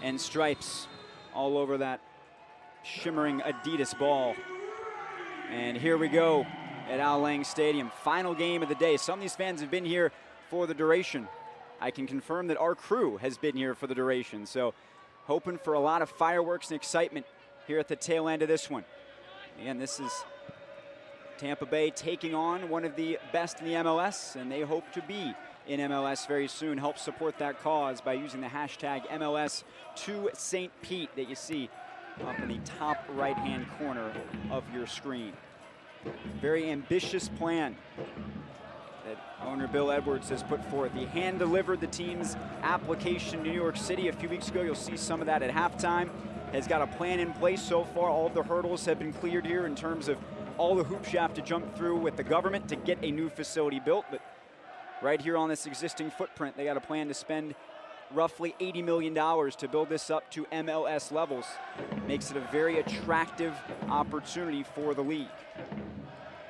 and stripes all over that shimmering Adidas ball. And here we go at Al Lang Stadium. Final game of the day. Some of these fans have been here for the duration. I can confirm that our crew has been here for the duration. So hoping for a lot of fireworks and excitement here at the tail end of this one. Again, this is Tampa Bay taking on one of the best in the MLS, and they hope to be in MLS very soon. Help support that cause by using the hashtag MLS to St. Pete that you see up in the top right-hand corner of your screen. Very ambitious plan that owner Bill Edwards has put forth. He hand-delivered the team's application to New York City a few weeks ago. You'll see some of that at halftime. Has got a plan in place so far. All of the hurdles have been cleared here in terms of all the hoops you have to jump through with the government to get a new facility built. But right here on this existing footprint, they got a plan to spend roughly $80 million to build this up to MLS levels. Makes it a very attractive opportunity for the league.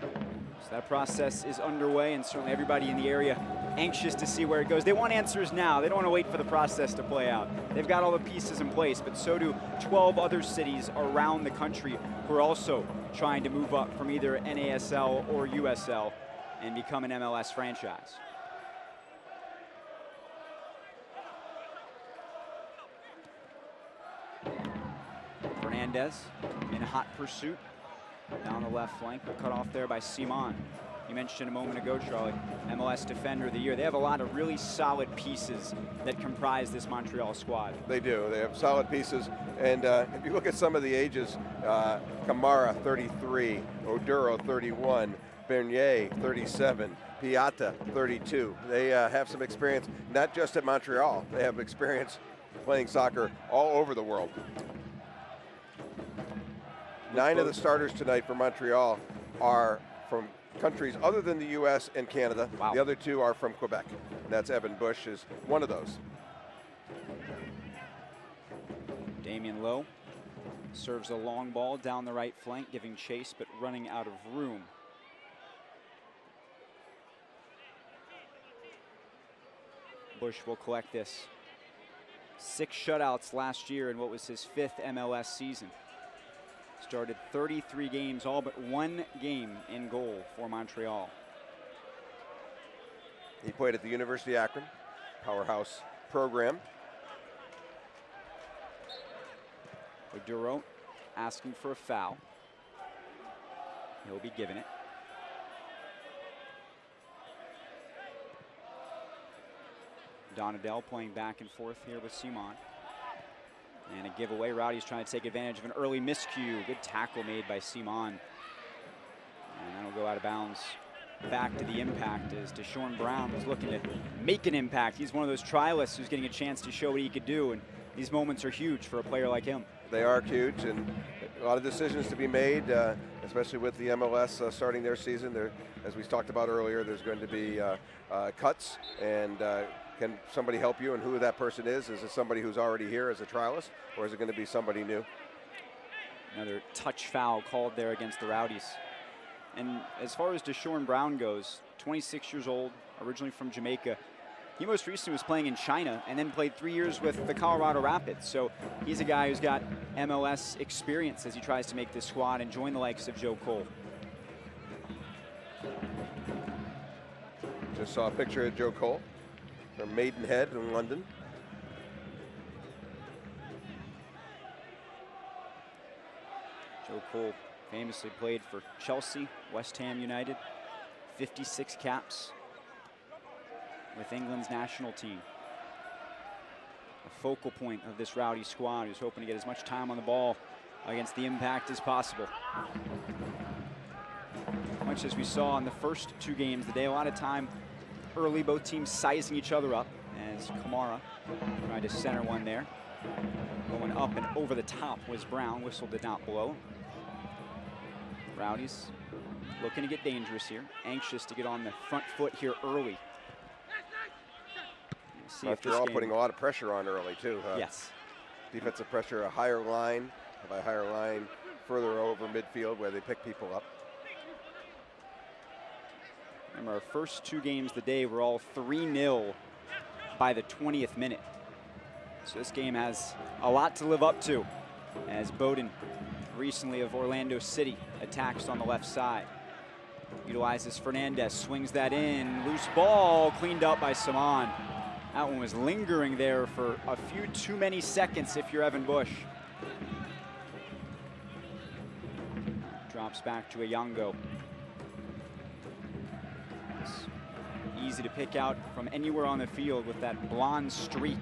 So that process is underway, and certainly everybody in the area anxious to see where it goes. They want answers now. They don't want to wait for the process to play out. They've got all the pieces in place, but so do 12 other cities around the country who are also trying to move up from either NASL or USL and become an MLS franchise. Fernandez in hot pursuit down the left flank, but cut off there by Simon. You mentioned a moment ago, Charlie, MLS Defender of the Year. They have a lot of really solid pieces that comprise this Montreal squad. They do. They have solid pieces. And if you look at some of the ages, Kamara, 33, Oduro, 31, Bernier, 37, Piata, 32. They have some experience, not just at Montreal. They have experience playing soccer all over the world. 9 of the starters tonight for Montreal are from countries other than the U.S. and Canada. Wow. The other 2 are from Quebec, and that's Evan Bush is one of those. Damian Lowe serves a long ball down the right flank, giving chase, but running out of room. Bush will collect this. 6 shutouts last year in what was his 5th MLS season. Started 33 games, all but 1 game in goal for Montreal. He played at the University of Akron, powerhouse program. Oduro asking for a foul. He'll be given it. Donadell playing back and forth here with Simon. And a giveaway. Rowdy's trying to take advantage of an early miscue. Good tackle made by Simon. And that'll go out of bounds back to the impact as Deshaun Brown was looking to make an impact. He's one of those trialists who's getting a chance to show what he could do, and these moments are huge for a player like him. They are huge, and a lot of decisions to be made, especially with the MLS starting their season. There, as we talked about earlier, there's going to be cuts, and can somebody help you, and who that person is? Is it somebody who's already here as a trialist, or is it going to be somebody new? Another touch foul called there against the Rowdies. And as far as Deshaun Brown goes, 26 years old, originally from Jamaica. He most recently was playing in China and then played 3 years with the Colorado Rapids. So he's a guy who's got MLS experience as he tries to make this squad and join the likes of Joe Cole. Just saw a picture of Joe Cole from Maidenhead in London. Joe Cole famously played for Chelsea, West Ham United, 56 caps with England's national team. A focal point of this Rowdy squad who's hoping to get as much time on the ball against the impact as possible. Much as we saw in the first 2 games today, a lot of time early, both teams sizing each other up as Kamara tried to center one there. Going up and over the top was Brown. Whistle did not blow. Rowdies looking to get dangerous here. Anxious to get on the front foot here early. After all, putting a lot of pressure on early, too. Yes. Defensive pressure, a higher line. By higher line, further over midfield where they pick people up. Remember, our first 2 games of the day were all 3-0 by the 20th minute. So this game has a lot to live up to, as Bowden, recently of Orlando City, attacks on the left side. Utilizes Fernandez, swings that in, loose ball, cleaned up by Saman. That one was lingering there for a few too many seconds if you're Evan Bush. Drops back to Ayongo. It's easy to pick out from anywhere on the field with that blonde streak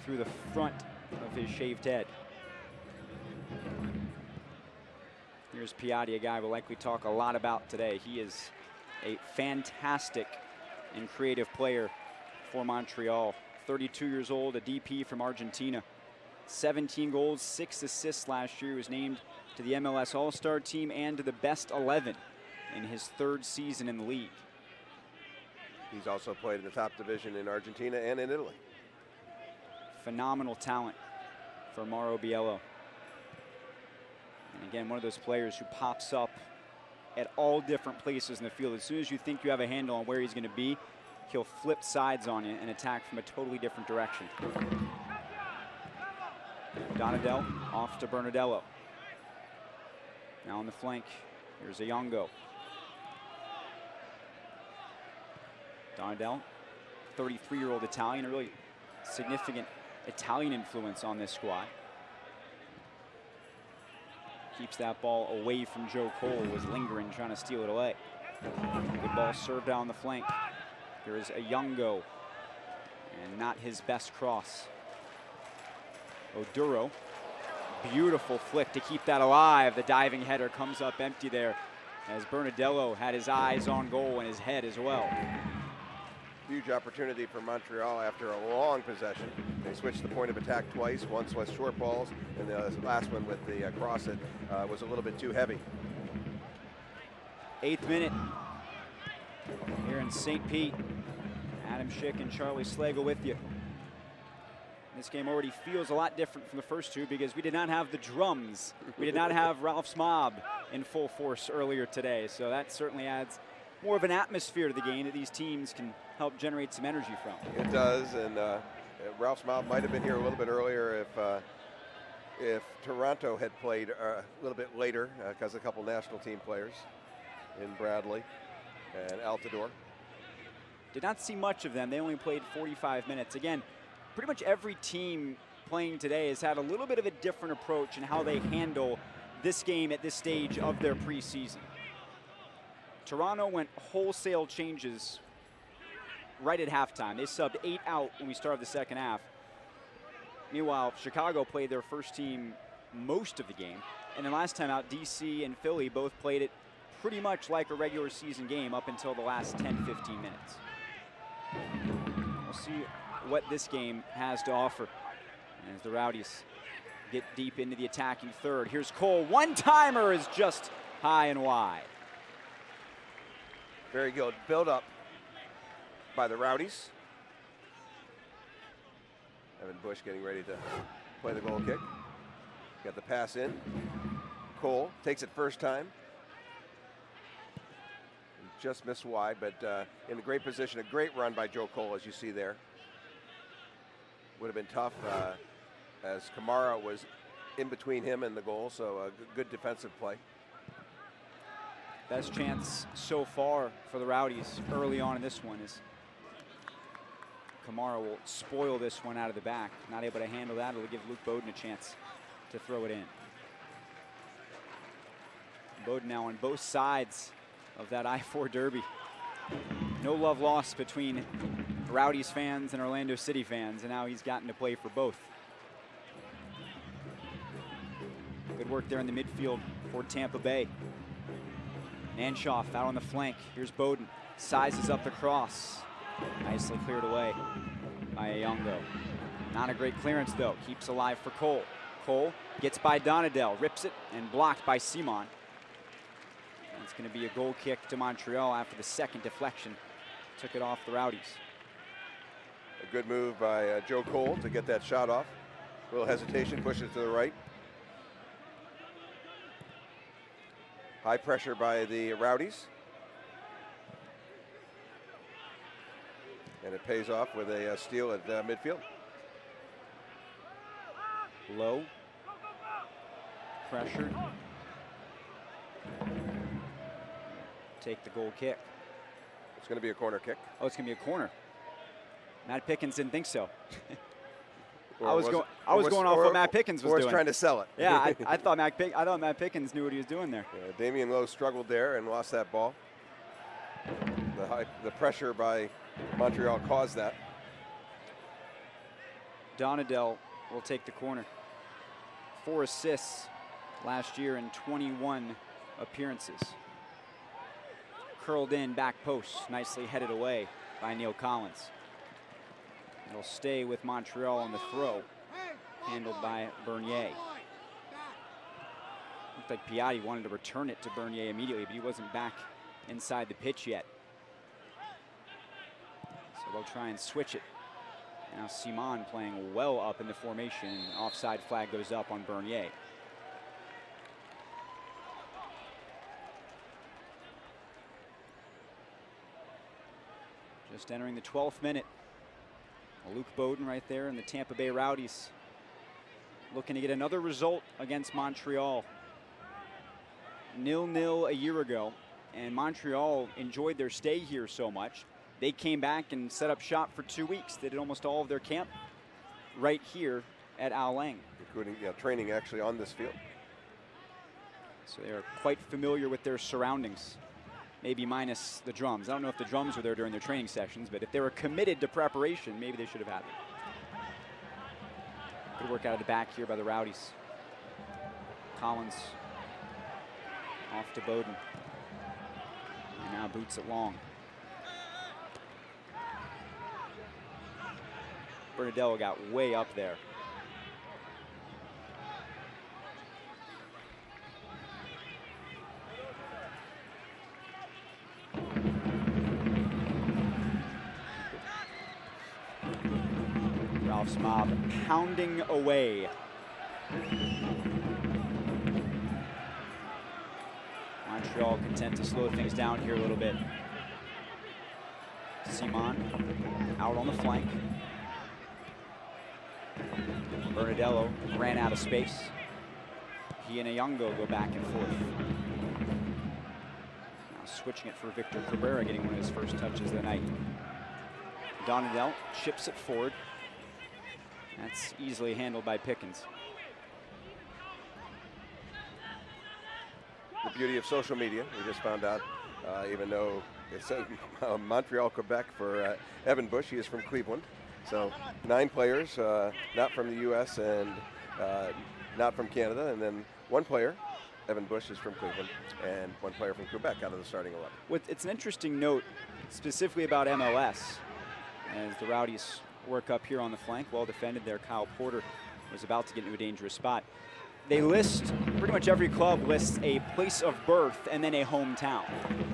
through the front of his shaved head. Here's Piatti, a guy we'll likely talk a lot about today. He is a fantastic and creative player for Montreal. 32 years old, a DP from Argentina. 17 goals, 6 assists last year. He was named to the MLS All-Star team and to the best 11 in his 3rd season in the league. He's also played in the top division in Argentina and in Italy. Phenomenal talent for Mauro Biello. And again, one of those players who pops up at all different places in the field. As soon as you think you have a handle on where he's going to be, he'll flip sides on you and attack from a totally different direction. Donadell off to Bernadello. Now on the flank, here's Ayongo. Donadell, 33-year-old Italian, a really significant Italian influence on this squad. Keeps that ball away from Joe Cole, who was lingering, trying to steal it away. Good ball served down the flank. Here is Ayongo, and not his best cross. Oduro, beautiful flick to keep that alive. The diving header comes up empty there, as Bernadello had his eyes on goal and his head as well. Huge opportunity for Montreal after a long possession. They switched the point of attack twice. Once was short balls, and the last one with the cross it was a little bit too heavy. 8th minute here in St. Pete. Adam Schick and Charlie Slagle with you. This game already feels a lot different from the first two because we did not have the drums. We did not have Ralph's Mob in full force earlier today, so that certainly adds more of an atmosphere to the game that these teams can help generate some energy from. It does, and Ralph's Mob might have been here a little bit earlier if Toronto had played a little bit later, because a couple national team players in Bradley and Altidore. Did not see much of them. They only played 45 minutes. Again, pretty much every team playing today has had a little bit of a different approach in how they handle this game at this stage of their preseason. Toronto went wholesale changes right at halftime. They subbed 8 out when we started the second half. Meanwhile, Chicago played their first team most of the game. And then last time out, DC and Philly both played it pretty much like a regular season game up until the last 10, 15 minutes. We'll see what this game has to offer as the Rowdies get deep into the attacking third. Here's Cole. One-timer is just high and wide. Very good build up by the Rowdies. Evan Bush getting ready to play the goal kick. Got the pass in. Cole takes it first time. Just missed wide, but in a great position. A great run by Joe Cole, as you see there. Would have been tough as Kamara was in between him and the goal, so a good defensive play. Best chance so far for the Rowdies early on in this one is Kamara will spoil this one out of the back. Not able to handle that. It'll give Luke Bowden a chance to throw it in. Bowden now on both sides of that I-4 derby. No love lost between Rowdies fans and Orlando City fans, and now he's gotten to play for both. Good work there in the midfield for Tampa Bay. Anshoff out on the flank. Here's Bowden. Sizes up the cross. Nicely cleared away by Ayongo. Not a great clearance, though. Keeps alive for Cole. Cole gets by Donadell. Rips it and blocked by Simon. It's going to be a goal kick to Montreal after the second deflection. Took it off the Rowdies. A good move by Joe Cole to get that shot off. A little hesitation, pushes to the right. High pressure by the Rowdies. And it pays off with a steal at midfield. Low. Pressured. Take the goal kick. It's going to be a corner kick. Oh, it's going to be a corner. Matt Pickens didn't think so. Or I was going off what Matt Pickens was doing. Trying to sell it. Yeah, I thought Matt Pickens knew what he was doing there. Yeah, Damian Lowe struggled there and lost that ball. The pressure by Montreal caused that. Donadell will take the corner. 4 assists last year in 21 appearances. Curled in, back post, nicely headed away by Neil Collins. It'll stay with Montreal on the throw, handled by Bernier. Looked like Piatti wanted to return it to Bernier immediately, but he wasn't back inside the pitch yet. So they'll try and switch it. Now Simon playing well up in the formation. Offside flag goes up on Bernier. Just entering the 12th minute. Luke Bowden right there in the Tampa Bay Rowdies, looking to get another result against Montreal. 0-0 a year ago, and Montreal enjoyed their stay here so much, they came back and set up shop for 2 weeks. They did almost all of their camp right here at Al Lang. Including training actually on this field. So they are quite familiar with their surroundings. Maybe minus the drums. I don't know if the drums were there during their training sessions, but if they were committed to preparation, maybe they should have had it. Good work out of the back here by the Rowdies. Collins off to Bowden. And now boots it long. Bernadello got way up there. Ralph's mob pounding away. Montreal content to slow things down here a little bit. Simon out on the flank. Bernadello ran out of space. He and Ayongo go back and forth. Now switching it for Victor Cabrera, getting one of his first touches of the night. Donadell chips it forward. That's easily handled by Pickens. The beauty of social media, we just found out, even though it says Montreal, Quebec for Evan Bush, he is from Cleveland. So 9 players, not from the U.S. and not from Canada, and then 1 player, Evan Bush, is from Cleveland, and 1 player from Quebec out of the starting 11. It's an interesting note, specifically about MLS, as the Rowdies work up here on the flank. Well defended there. Kyle Porter was about to get into a dangerous spot. They list, pretty much every club lists a place of birth and then a hometown.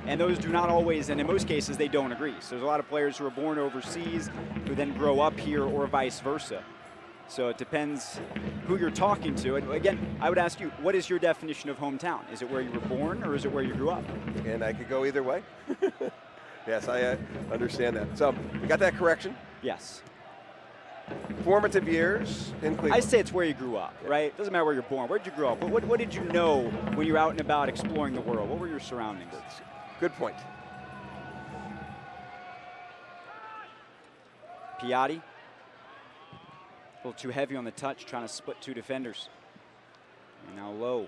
And those do not always, and in most cases, they don't agree. So there's a lot of players who are born overseas who then grow up here or vice versa. So it depends who you're talking to. And again, I would ask you, what is your definition of hometown? Is it where you were born or is it where you grew up? And I could go either way. Yes, I understand that. So we got that correction. Yes. Formative years in Cleveland. I say it's where you grew up, right? Doesn't matter where you're born. Where did you grow up? What did you know when you were out and about exploring the world? What were your surroundings? Good point. Piatti, a little too heavy on the touch, trying to split 2 defenders. And now Lowe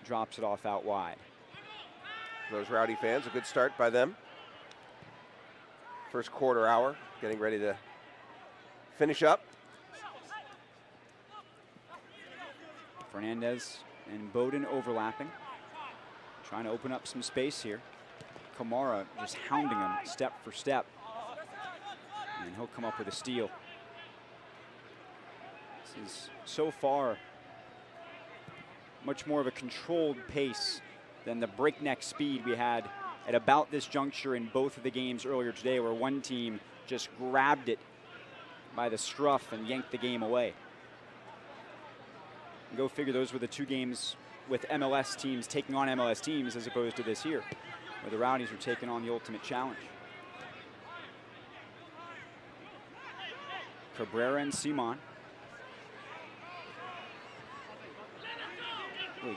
drops it off out wide. Those Rowdy fans, a good start by them. First quarter hour, getting ready to finish up. Fernandez and Bowden overlapping. Trying to open up some space here. Kamara just hounding him step for step. And he'll come up with a steal. This is so far much more of a controlled pace than the breakneck speed we had at about this juncture in both of the games earlier today, where one team just grabbed it by the scruff and yanked the game away. And go figure, those were the 2 games with MLS teams taking on MLS teams as opposed to this here, where the Rowdies were taking on the ultimate challenge. Cabrera and Simon.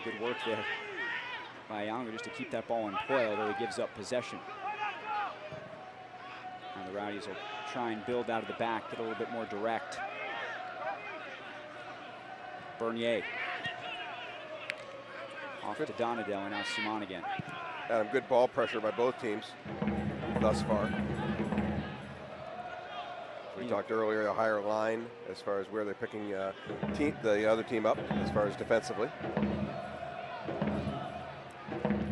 Good work there by Yongo just to keep that ball in play, although he gives up possession. And the Rowdies will try and build out of the back, get a little bit more direct. Bernier. Off to Donadell, and now Simon again. Good ball pressure by both teams thus far. We talked earlier, a higher line as far as where they're picking the other team up as far as defensively.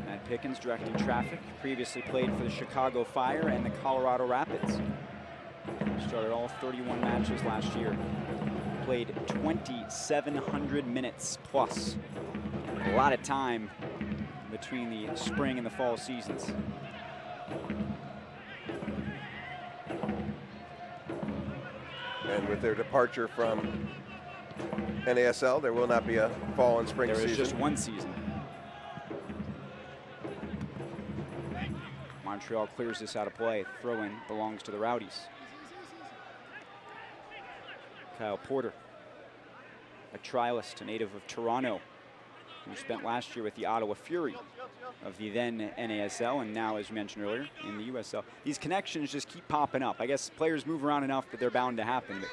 Matt Pickens directing traffic. Previously played for the Chicago Fire and the Colorado Rapids. Started all 31 matches last year. Played 2,700 minutes plus. A lot of time between the spring and the fall seasons. And with their departure from NASL, there will not be a fall and spring season. There is just one season. Montreal clears this out of play. Throw-in belongs to the Rowdies. Kyle Porter, a trialist, a native of Toronto, who spent last year with the Ottawa Fury of the then NASL and now, as you mentioned earlier, in the USL. These connections just keep popping up. I guess players move around enough that they're bound to happen, but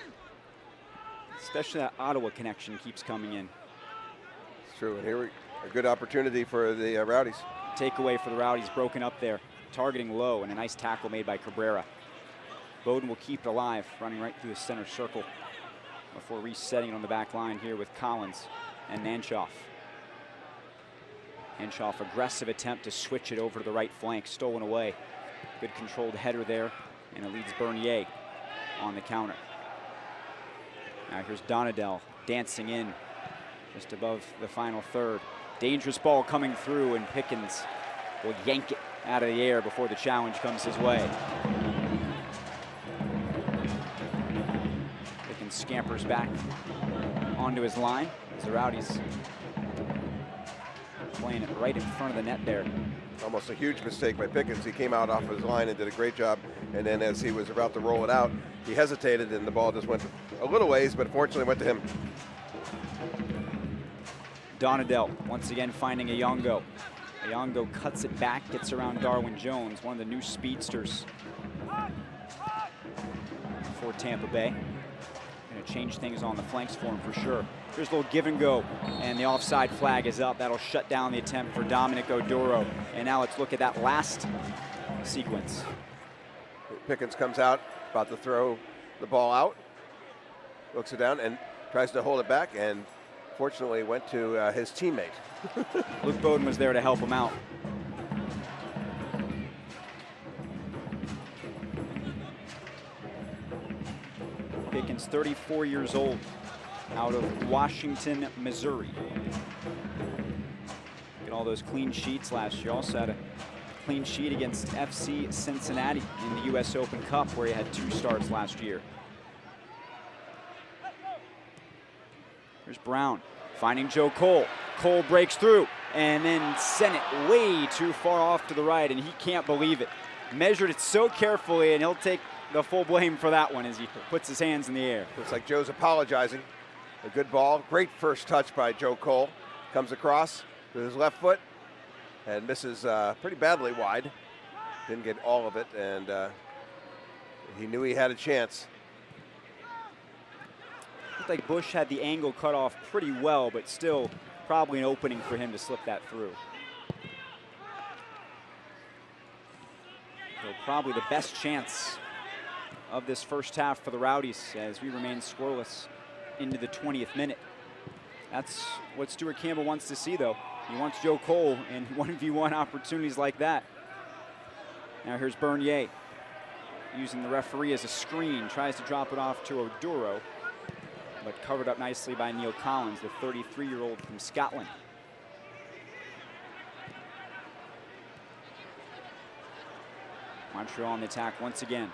especially that Ottawa connection keeps coming in. It's true, and here a good opportunity for the Rowdies. Takeaway for the Rowdies, broken up there, targeting low, and a nice tackle made by Cabrera. Bowden will keep it alive, running right through the center circle before resetting it on the back line here with Collins and Nanchoff. Nanchoff, aggressive attempt to switch it over to the right flank, stolen away. Good controlled header there, and it leads Bernier on the counter. Now here's Donadell dancing in just above the final third. Dangerous ball coming through, and Pickens will yank it out of the air before the challenge comes his way. Pickens scampers back onto his line as the Rowdies playing it right in front of the net there. Almost a huge mistake by Pickens. He came out off his line and did a great job, and then as he was about to roll it out, he hesitated and the ball just went a little ways, but fortunately went to him. Donadell once again finding a Yongo. Yongo cuts it back, gets around Darwin Jones, one of the new speedsters for Tampa Bay. Going to change things on the flanks for him for sure. There's a little give and go, and the offside flag is up. That'll shut down the attempt for Dominic Oduro. And now let's look at that last sequence. Pickens comes out, about to throw the ball out, looks it down and tries to hold it back, and fortunately went to his teammate. Luke Bowden was there to help him out. Pickens, 34 years old, out of Washington, Missouri. Get all those clean sheets last year. Also had a clean sheet against FC Cincinnati in the U.S. Open Cup, where he had 2 starts last year. Here's Brown finding Joe Cole. Cole breaks through and then sent it way too far off to the right, and he can't believe it. Measured it so carefully, and he'll take the full blame for that one as he puts his hands in the air. Looks like Joe's apologizing. A good ball, great first touch by Joe Cole. Comes across with his left foot and misses pretty badly wide. Didn't get all of it, and he knew he had a chance. Looked like Bush had the angle cut off pretty well, but still probably an opening for him to slip that through. So probably the best chance of this first half for the Rowdies as we remain scoreless into the 20th minute. That's what Stuart Campbell wants to see, though. He wants Joe Cole in 1v1 opportunities like that. Now here's Bernier using the referee as a screen, tries to drop it off to Oduro, but covered up nicely by Neil Collins, the 33-year-old from Scotland. Montreal on the attack once again,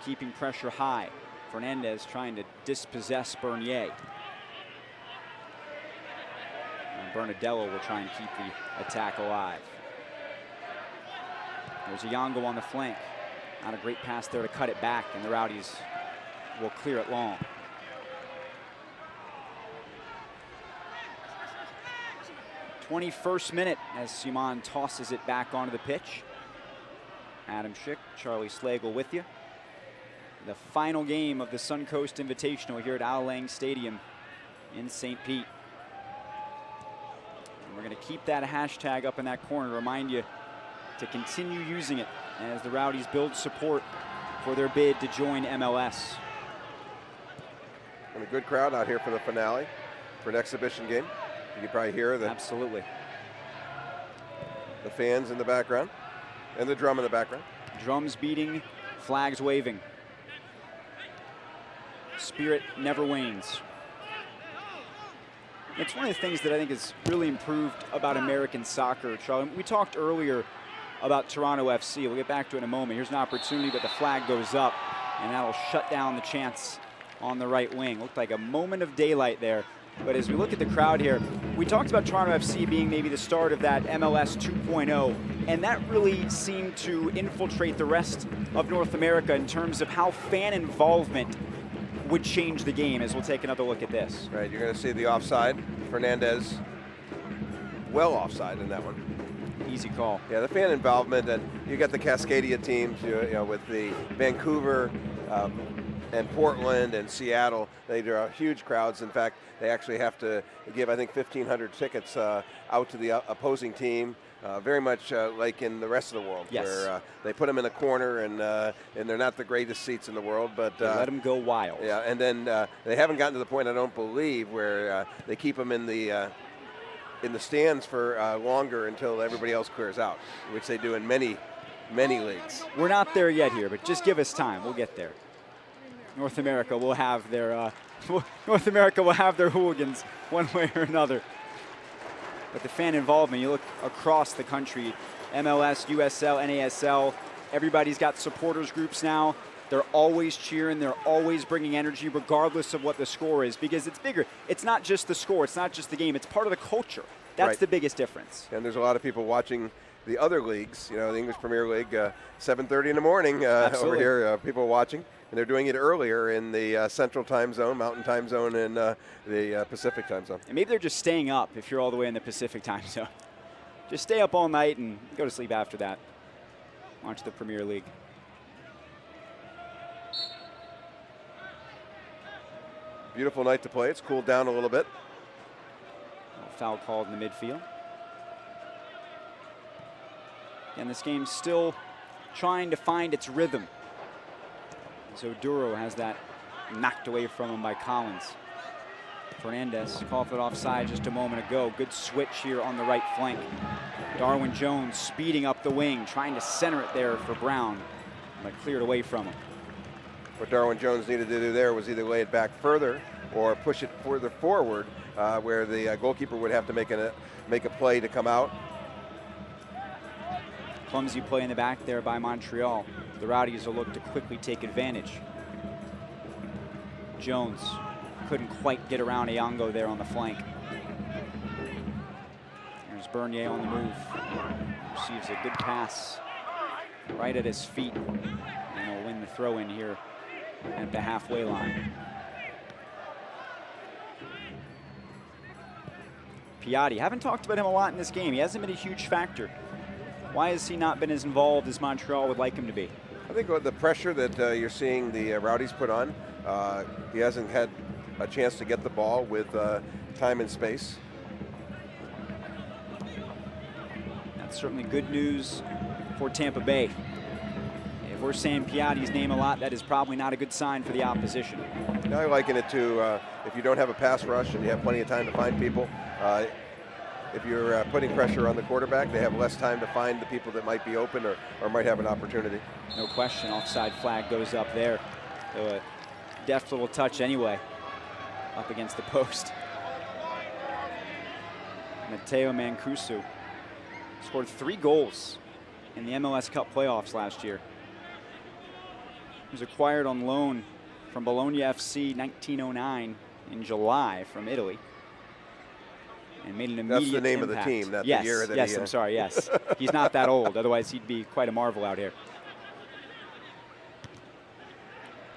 keeping pressure high. Fernandez trying to dispossess Bernier. And Bernadello will try and keep the attack alive. There's a Yongo on the flank. Not a great pass there to cut it back, and the Rowdies will clear it long. 21st minute as Simon tosses it back onto the pitch. Adam Schick, Charlie Slagle with you. The final game of the Suncoast Invitational here at Al Lang Stadium in St. Pete. And we're going to keep that hashtag up in that corner to remind you to continue using it as the Rowdies build support for their bid to join MLS. And a good crowd out here for the finale, for an exhibition game. You can probably hear the Absolutely. The fans in the background and the drum in the background. Drums beating, flags waving. Spirit never wanes. It's one of the things that I think has really improved about American soccer, Charlie. We talked earlier about Toronto FC. We'll get back to it in a moment. Here's an opportunity, but the flag goes up, and that'll shut down the chance on the right wing. Looked like a moment of daylight there. But as we look at the crowd here, we talked about Toronto FC being maybe the start of that MLS 2.0, and that really seemed to infiltrate the rest of North America in terms of how fan involvement would change the game, as we'll take another look at this. Right, you're going to see the offside. Fernandez, well offside in that one. Easy call. Yeah, the fan involvement, and you got the Cascadia teams, you know, with the Vancouver and Portland and Seattle. They draw huge crowds. In fact, they actually have to give, I think, 1,500 tickets out to the opposing team. Very much like in the rest of the world, yes, where they put them in a corner, and they're not the greatest seats in the world, but they let them go wild. Yeah, and then they haven't gotten to the point, I don't believe, where they keep them in the stands for longer until everybody else clears out, which they do in many leagues. We're not there yet here, but just give us time. We'll get there. North America will have their hooligans one way or another. But the fan involvement, you look across the country, MLS, USL, NASL, everybody's got supporters groups now. They're always cheering. They're always bringing energy regardless of what the score is, because it's bigger. It's not just the score. It's not just the game. It's part of the culture. That's right. The biggest difference. And there's a lot of people watching the other leagues, you know, the English Premier League, 7:30 in the morning over here, people watching. And they're doing it earlier in the Central Time Zone, Mountain Time Zone, and the Pacific Time Zone. And maybe they're just staying up if you're all the way in the Pacific Time Zone. Just stay up all night and go to sleep after that. Watch the Premier League. Beautiful night to play. It's cooled down a little bit. Foul called in the midfield. And this game's still trying to find its rhythm. So Duro has that knocked away from him by Collins. Fernandez called for it offside just a moment ago. Good switch here on the right flank. Darwin Jones speeding up the wing, trying to center it there for Brown, but cleared away from him. What Darwin Jones needed to do there was either lay it back further or push it further forward, where the goalkeeper would have to make a play to come out. Clumsy play in the back there by Montreal. The Rowdies will look to quickly take advantage. Jones couldn't quite get around Iongo there on the flank. There's Bernier on the move. Receives a good pass right at his feet, and will win the throw in here at the halfway line. Piatti, haven't talked about him a lot in this game. He hasn't been a huge factor. Why has he not been as involved as Montreal would like him to be? I think the pressure that you're seeing the Rowdies put on, he hasn't had a chance to get the ball with time and space. That's certainly good news for Tampa Bay. If we're saying Piatti's name a lot, that is probably not a good sign for the opposition. Now I liken it to if you don't have a pass rush and you have plenty of time to find people, if you're putting pressure on the quarterback, they have less time to find the people that might be open or might have an opportunity. No question, offside flag goes up there. So a deft little touch anyway, up against the post. Matteo Mancuso scored 3 goals in the MLS Cup playoffs last year. He was acquired on loan from Bologna FC 1909 in July from Italy. And made an immediate That's the name impact. of the team, not yes, the year that yes, he... I'm sorry, yes. He's not that old, otherwise he'd be quite a marvel out here.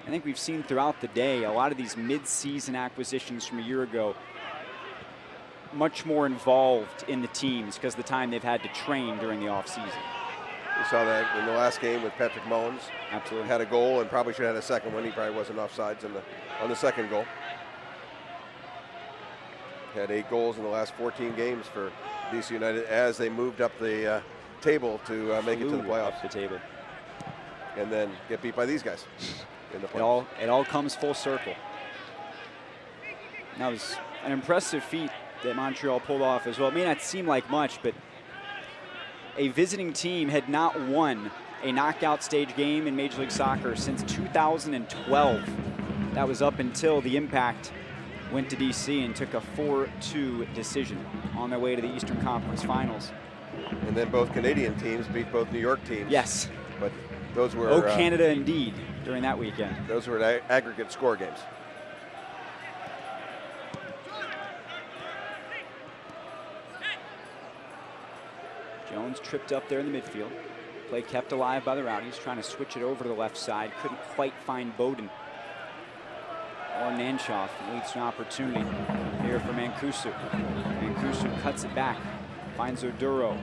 I think we've seen throughout the day a lot of these mid-season acquisitions from a year ago much more involved in the teams because of the time they've had to train during the offseason. We saw that in the last game with Patrick Mullins. Absolutely. Had a goal and probably should have had a second one. He probably wasn't offsides on the second goal. Had 8 goals in the last 14 games for DC United as they moved up the table to make it to the playoffs. Up the table. And then get beat by these guys in the playoffs. It all comes full circle. That was an impressive feat that Montreal pulled off as well. It may not seem like much, but a visiting team had not won a knockout stage game in Major League Soccer since 2012. That was up until the Impact went to DC and took a 4-2 decision on their way to the Eastern Conference Finals. And then both Canadian teams beat both New York teams. Yes. But those were... Oh, Canada indeed, during that weekend. Those were aggregate score games. Jones tripped up there in the midfield. Play kept alive by the Rowdies, trying to switch it over to the left side. Couldn't quite find Bowden. Or Nanshoff leads to an opportunity here for Mancuso. Mancuso cuts it back, finds Oduro.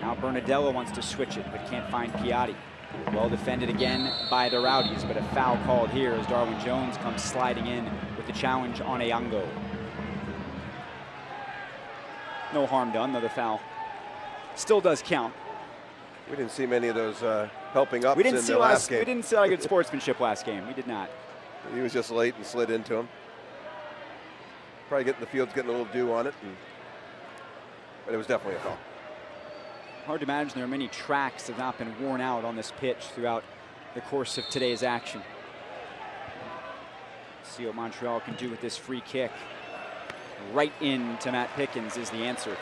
Now Bernadello wants to switch it, but can't find Piatti. Well defended again by the Rowdies, but a foul called here as Darwin Jones comes sliding in with the challenge on Eyango. No harm done, though the foul still does count. We didn't see many of those helping ups in the last game. We didn't see a lot of good sportsmanship last game. We did not. He was just late and slid into him. Probably getting the field's getting a little dew on it, but it was definitely a foul. Hard to imagine there are many tracks that have not been worn out on this pitch throughout the course of today's action. See what Montreal can do with this free kick. Right into Matt Pickens is the answer.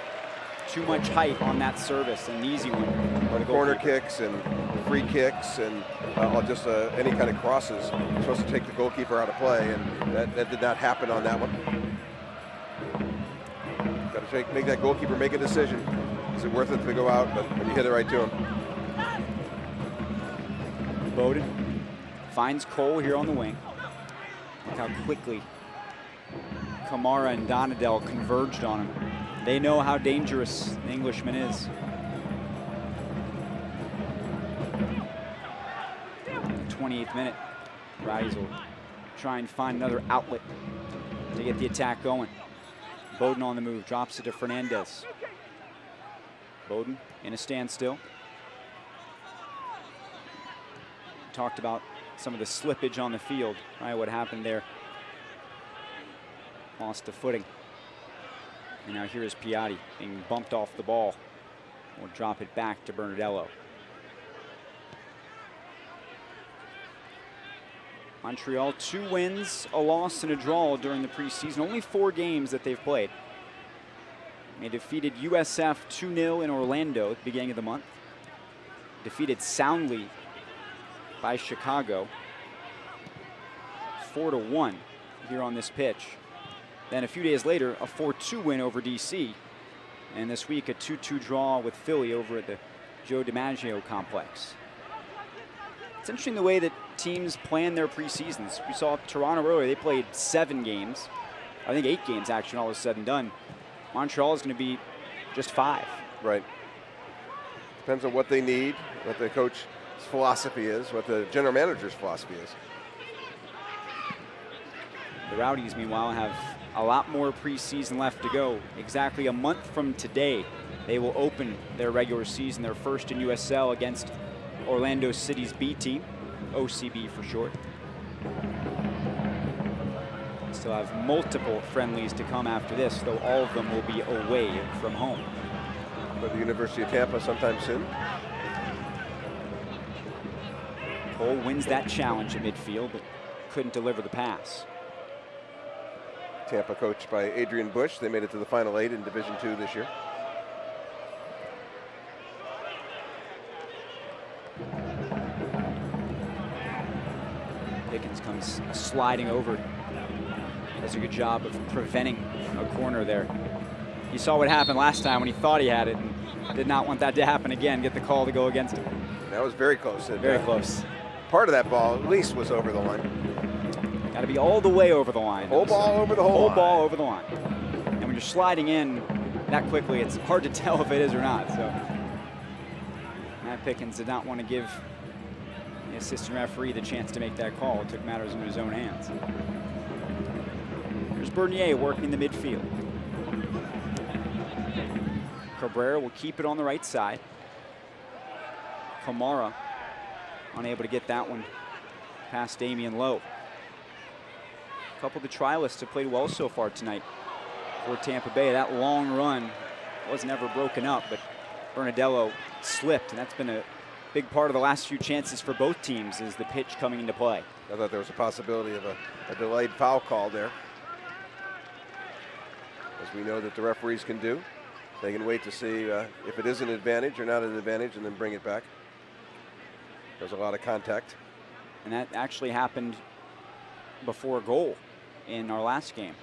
Too much height on that service, an easy one. Corner kicks and free kicks and just any kind of crosses. You're supposed to take the goalkeeper out of play, and that did not happen on that one. Got to make that goalkeeper make a decision. Is it worth it to go out? But when you hit it right to him. Bowden finds Cole here on the wing. Look how quickly Kamara and Donadell converged on him. They know how dangerous the Englishman is. 28th minute. Rowdies will try and find another outlet to get the attack going. Bowden on the move, drops it to Fernandez. Bowden in a standstill. Talked about some of the slippage on the field, right? What happened there. Lost the footing. And now here is Piatti being bumped off the ball. We'll drop it back to Bernadello. Montreal, 2 wins, a loss, and a draw during the preseason. Only 4 games that they've played. They defeated USF 2-0 in Orlando at the beginning of the month. Defeated soundly by Chicago 4-1 here on this pitch. Then a few days later, a 4-2 win over DC. And this week, a 2-2 draw with Philly over at the Joe DiMaggio complex. It's interesting the way that teams plan their preseasons. We saw Toronto earlier, they played 7 games. I think 8 games actually, all is said and done. Montreal is going to be just 5. Right. Depends on what they need, what the coach's philosophy is, what the general manager's philosophy is. The Rowdies, meanwhile, have a lot more preseason left to go. Exactly a month from today, they will open their regular season, their first in USL against Orlando City's B team, OCB for short. Still have multiple friendlies to come after this, though all of them will be away from home. For the University of Tampa sometime soon. Cole wins that challenge at midfield, but couldn't deliver the pass. Tampa coached by Adrian Bush. They made it to the Final 8 in Division II this year. Pickens comes sliding over. Does a good job of preventing a corner there. You saw what happened last time when he thought he had it and did not want that to happen again, get the call to go against him. That was very close. Very close. Part of that ball at least was over the line. Got to be all the way over the line. Whole ball over the whole line. Ball over the line. And when you're you're sliding in that quickly, it's hard to tell if it is or not. So Matt Pickens did not want to give the assistant referee the chance to make that call. It took matters into his own hands. Here's Bernier working the midfield. Cabrera will keep it on the right side. Kamara unable to get that one past Damian Lowe. A couple of the trialists have played well so far tonight for Tampa Bay. That long run was never broken up, but Bernadello slipped, and that's been a big part of the last few chances for both teams is the pitch coming into play. I thought there was a possibility of a delayed foul call there. As we know that the referees can do. They can wait to see if it is an advantage or not an advantage and then bring it back. There's a lot of contact. And that actually happened before a goal in our last game.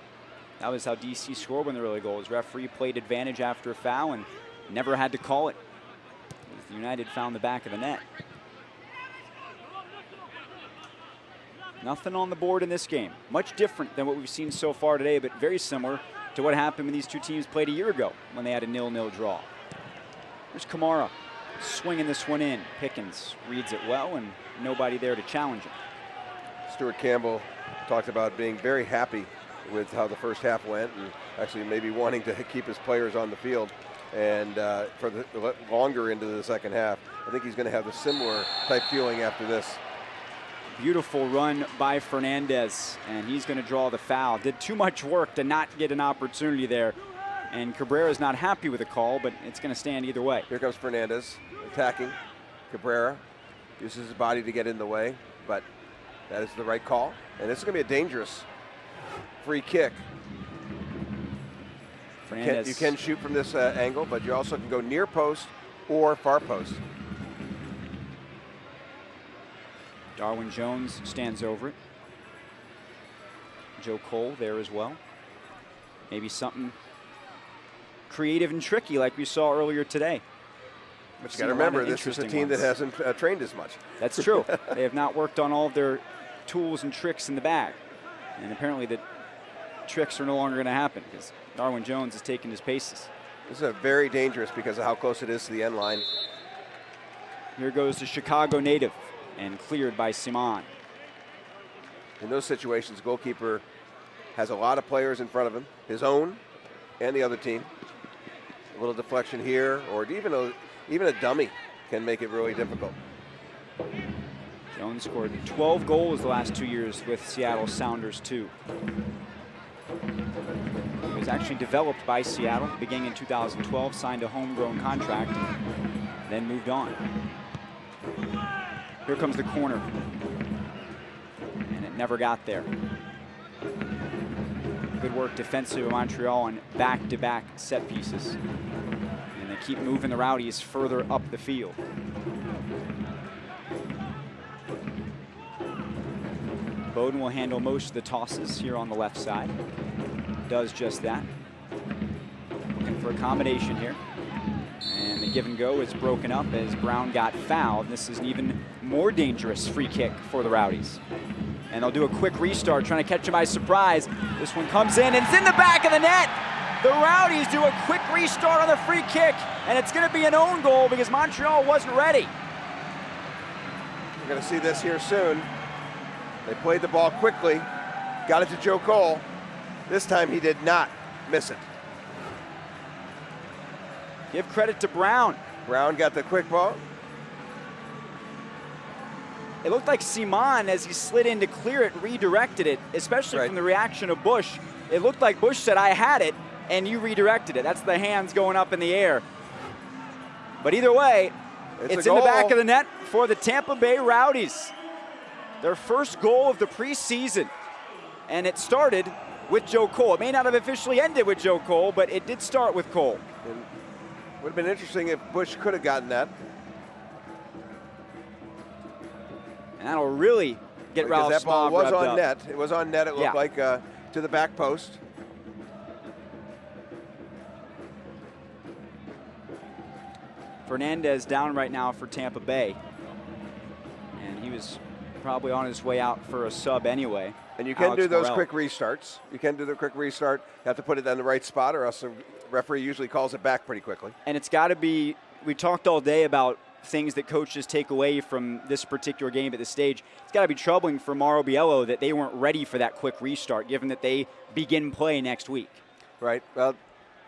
That was how DC scored one of the early goals. Referee played advantage after a foul and never had to call it. As United found the back of the net. Nothing on the board in this game. Much different than what we've seen so far today, but very similar to what happened when these two teams played a year ago when they had a 0-0 draw. There's Kamara swinging this one in. Pickens reads it well and nobody there to challenge him. Stuart Campbell talked about being very happy with how the first half went and actually maybe wanting to keep his players on the field. And for the longer into the second half, I think he's going to have a similar type feeling after this. Beautiful run by Fernandez, and he's going to draw the foul. Did too much work to not get an opportunity there. And Cabrera's not happy with the call, but it's going to stand either way. Here comes Fernandez attacking. Cabrera uses his body to get in the way, but that is the right call. And this is going to be a dangerous free kick. Fernandez. You can shoot from this angle, but you also can go near post or far post. Darwin Jones stands over it. Joe Cole there as well. Maybe something creative and tricky like we saw earlier today. But you got to remember, this is a team that hasn't trained as much. That's true. They have not worked on all of their tools and tricks in the bag. And apparently the tricks are no longer going to happen because Darwin Jones is taking his paces. This is very dangerous because of how close it is to the end line. Here goes the Chicago native and cleared by Simon. In those situations, the goalkeeper has a lot of players in front of him, his own and the other team. A little deflection here, or even a dummy can make it really difficult. Jones scored 12 goals the last 2 years with Seattle Sounders too. He was actually developed by Seattle beginning in 2012, signed a homegrown contract, then moved on. Here comes the corner, and it never got there. Good work defensive of Montreal on back-to-back set pieces. And they keep moving the Rowdies further up the field. Bowden will handle most of the tosses here on the left side. Does just that. Looking for a combination here. And the give and go is broken up as Brown got fouled. This is an even more dangerous free kick for the Rowdies. And they'll do a quick restart, trying to catch him by surprise. This one comes in, and it's in the back of the net. The Rowdies do a quick restart on the free kick, and it's going to be an own goal because Montreal wasn't ready. We're going to see this here soon. They played the ball quickly, got it to Joe Cole. This time he did not miss it. Give credit to Brown. Brown got the quick ball. It looked like Simon, as he slid in to clear it, redirected it, especially from the reaction of Bush. It looked like Bush said, I had it, and you redirected it. That's the hands going up in the air. But either way, it's in the back of the net for the Tampa Bay Rowdies. Their first goal of the preseason. And it started with Joe Cole. It may not have officially ended with Joe Cole, but it did start with Cole. And would have been interesting if Bush could have gotten that. And that'll really get Ralph that ball was on up. net. It was on net, it looked like, to the back post. Fernandez down right now for Tampa Bay. And he was probably on his way out for a sub anyway. And you can Alex do those Morel. quick restarts. You can do the quick restart. You have to put it in the right spot, or else the referee usually calls it back pretty quickly. And it's got to be, we talked all day about things that coaches take away from this particular game at this stage. It's got to be troubling for Mauro Biello that they weren't ready for that quick restart, given that they begin play next week. Right. Well,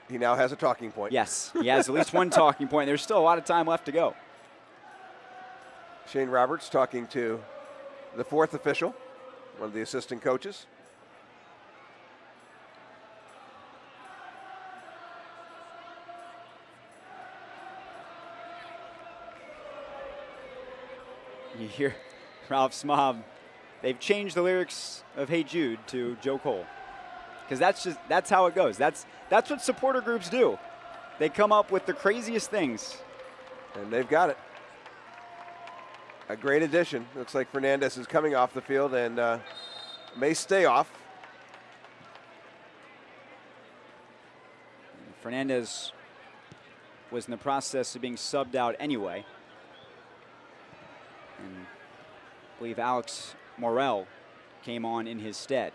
he now has a talking point. Yes, he has at least one talking point. There's still a lot of time left to go. Shane Roberts talking to the fourth official, one of the assistant coaches. You hear Ralph Smob. They've changed the lyrics of Hey Jude to Joe Cole. Because that's how it goes. That's what supporter groups do. They come up with the craziest things. And they've got it. A great addition. Looks like Fernandez is coming off the field and may stay off. Fernandez was in the process of being subbed out anyway. And I believe Alex Morel came on in his stead.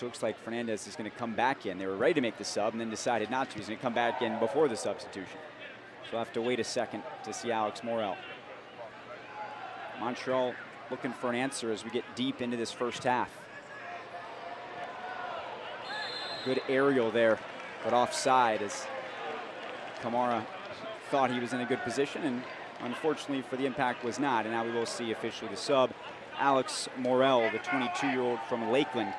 Looks like Fernandez is going to come back in. They were ready to make the sub and then decided not to. He's going to come back in before the substitution. So we'll have to wait a second to see Alex Morel. Montreal looking for an answer as we get deep into this first half. Good aerial there, but offside as Kamara thought he was in a good position, and unfortunately for the impact was not. And now we will see officially the sub. Alex Morel, the 22-year-old from Lakeland,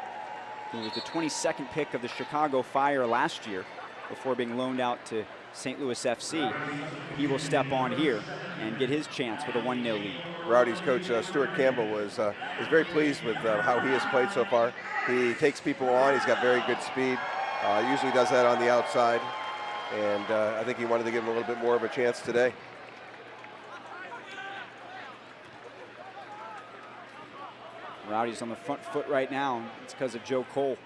who was the 22nd pick of the Chicago Fire last year before being loaned out to St. Louis FC. He will step on here and get his chance with a 1-0 lead. Rowdies coach Stuart Campbell is very pleased with how he has played so far. He takes people on. He's got very good speed. Usually does that on the outside. And I think he wanted to give him a little bit more of a chance today. Rowdies on the front foot right now. It's because of Joe Cole.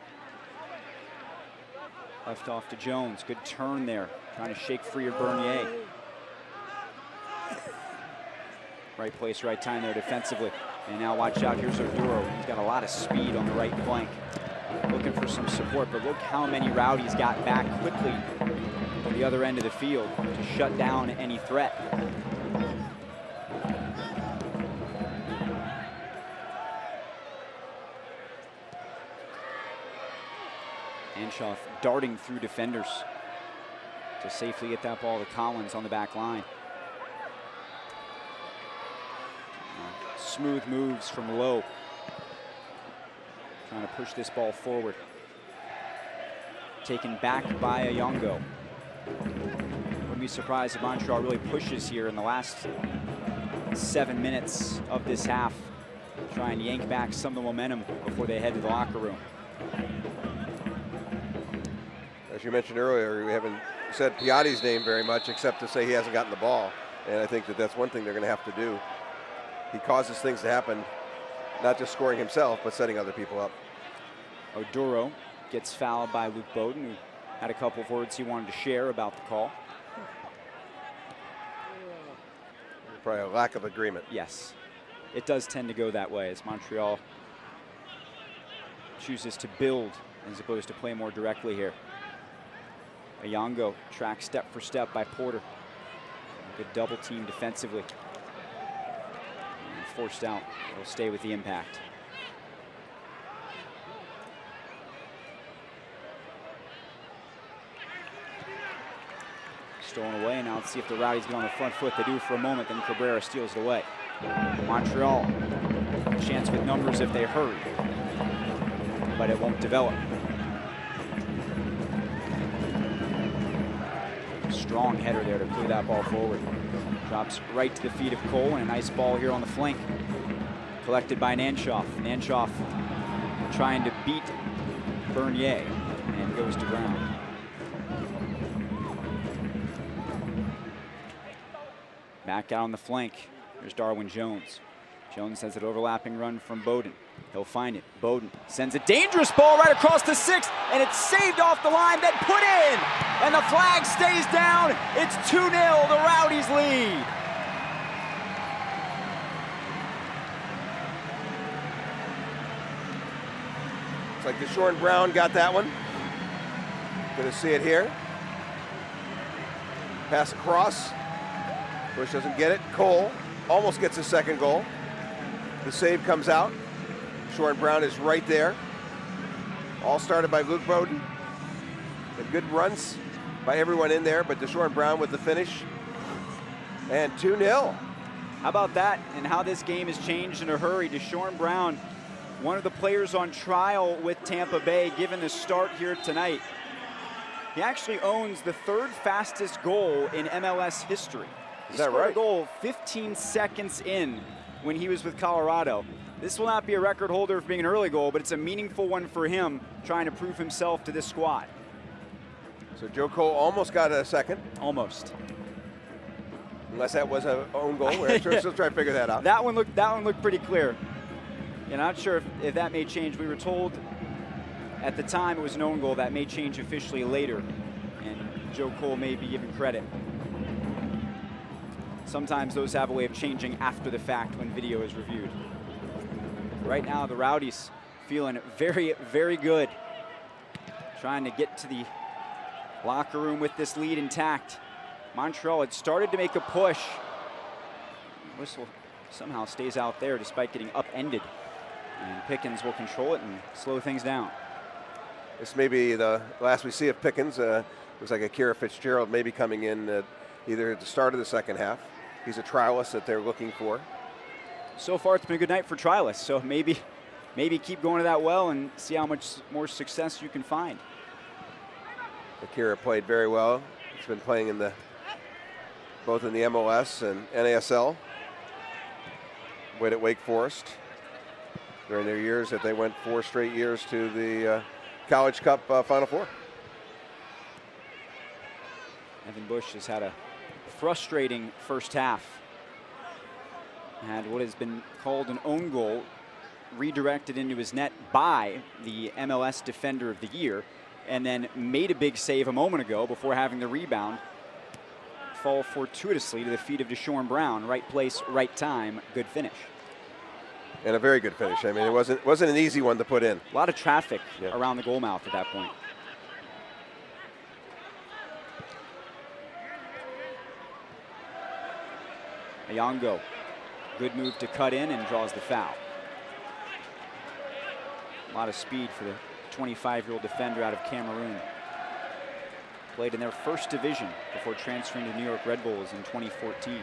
Left off to Jones. Good turn there. Trying to shake free of Bernier. Right place, right time there defensively. And now watch out, here's Oduro. He's got a lot of speed on the right flank. Looking for some support, but look how many Rowdies got back quickly from the other end of the field to shut down any threat. Anshoff darting through defenders to safely get that ball to Collins on the back line. Smooth moves from Lowe. Trying to push this ball forward. Taken back by Ayongo. Wouldn't be surprised if Montreal really pushes here in the last 7 minutes of this half. Try and yank back some of the momentum before they head to the locker room. As you mentioned earlier, we haven't said Piatti's name very much except to say he hasn't gotten the ball. And I think that that's one thing they're going to have to do. He causes things to happen, not just scoring himself, but setting other people up. Oduro gets fouled by Luke Bowden, who had a couple of words he wanted to share about the call. Probably a lack of agreement. Yes, it does tend to go that way as Montreal chooses to build as opposed to play more directly here. Ayongo tracked step for step by Porter. Good double team defensively. And forced out. He'll stay with the impact. Stolen away. Now let's see if the Rowdies get on the front foot. They do for a moment, then Cabrera steals it away. Montreal, a chance with numbers if they hurry, but it won't develop. Strong header there to clear that ball forward. Drops right to the feet of Cole, and a nice ball here on the flank. Collected by Nanshoff. Nanshoff trying to beat Bernier, and goes to ground. Back out on the flank. There's Darwin Jones. Jones has an overlapping run from Bowden. He'll find it. Bowden sends a dangerous ball right across the 6, and it's saved off the line, then put in! And the flag stays down. It's 2-0, the Rowdies lead. It's like Deshaun Brown got that one. Gonna see it here. Pass across. Bush doesn't get it. Cole almost gets his second goal. The save comes out. Deshaun Brown is right there. All started by Luke Bowden. And good runs by everyone in there, but Deshaun Brown with the finish. And 2-0. How about that and how this game has changed in a hurry? Deshaun Brown, one of the players on trial with Tampa Bay, given the start here tonight. He actually owns the 3rd fastest goal in MLS history. Is that right? He scored a goal 15 seconds in when he was with Colorado. This will not be a record holder for being an early goal, but it's a meaningful one for him, trying to prove himself to this squad. So Joe Cole almost got a second. Almost. Unless that was an own goal. We're still trying to figure that out. That one looked pretty clear. And I'm not sure if that may change. We were told at the time it was an own goal. That may change officially later, and Joe Cole may be given credit. Sometimes those have a way of changing after the fact when video is reviewed. Right now, the Rowdies feeling very, very good. Trying to get to the locker room with this lead intact. Montreal had started to make a push. Whistle somehow stays out there despite getting upended. And Pickens will control it and slow things down. This may be the last we see of Pickens. Looks like Akira Fitzgerald may be coming in either at the start of the second half. He's a trialist that they're looking for. So far, it's been a good night for trialists. So maybe keep going to that well and see how much more success you can find. Akira played very well. He's been playing in both in the MLS and NASL. Played at Wake Forest during their years that they went 4 straight years to the College Cup Final Four. Evan Bush has had a frustrating first half. Had what has been called an own goal redirected into his net by the MLS Defender of the Year, and then made a big save a moment ago before having the rebound fall fortuitously to the feet of Deshaun Brown. Right place, right time, good finish. And a very good finish. I mean, it wasn't an easy one to put in. A lot of traffic around the goal mouth at that point. Ayongo, good move to cut in and draws the foul. A lot of speed for the 25-year-old defender out of Cameroon. Played in their first division before transferring to New York Red Bulls in 2014.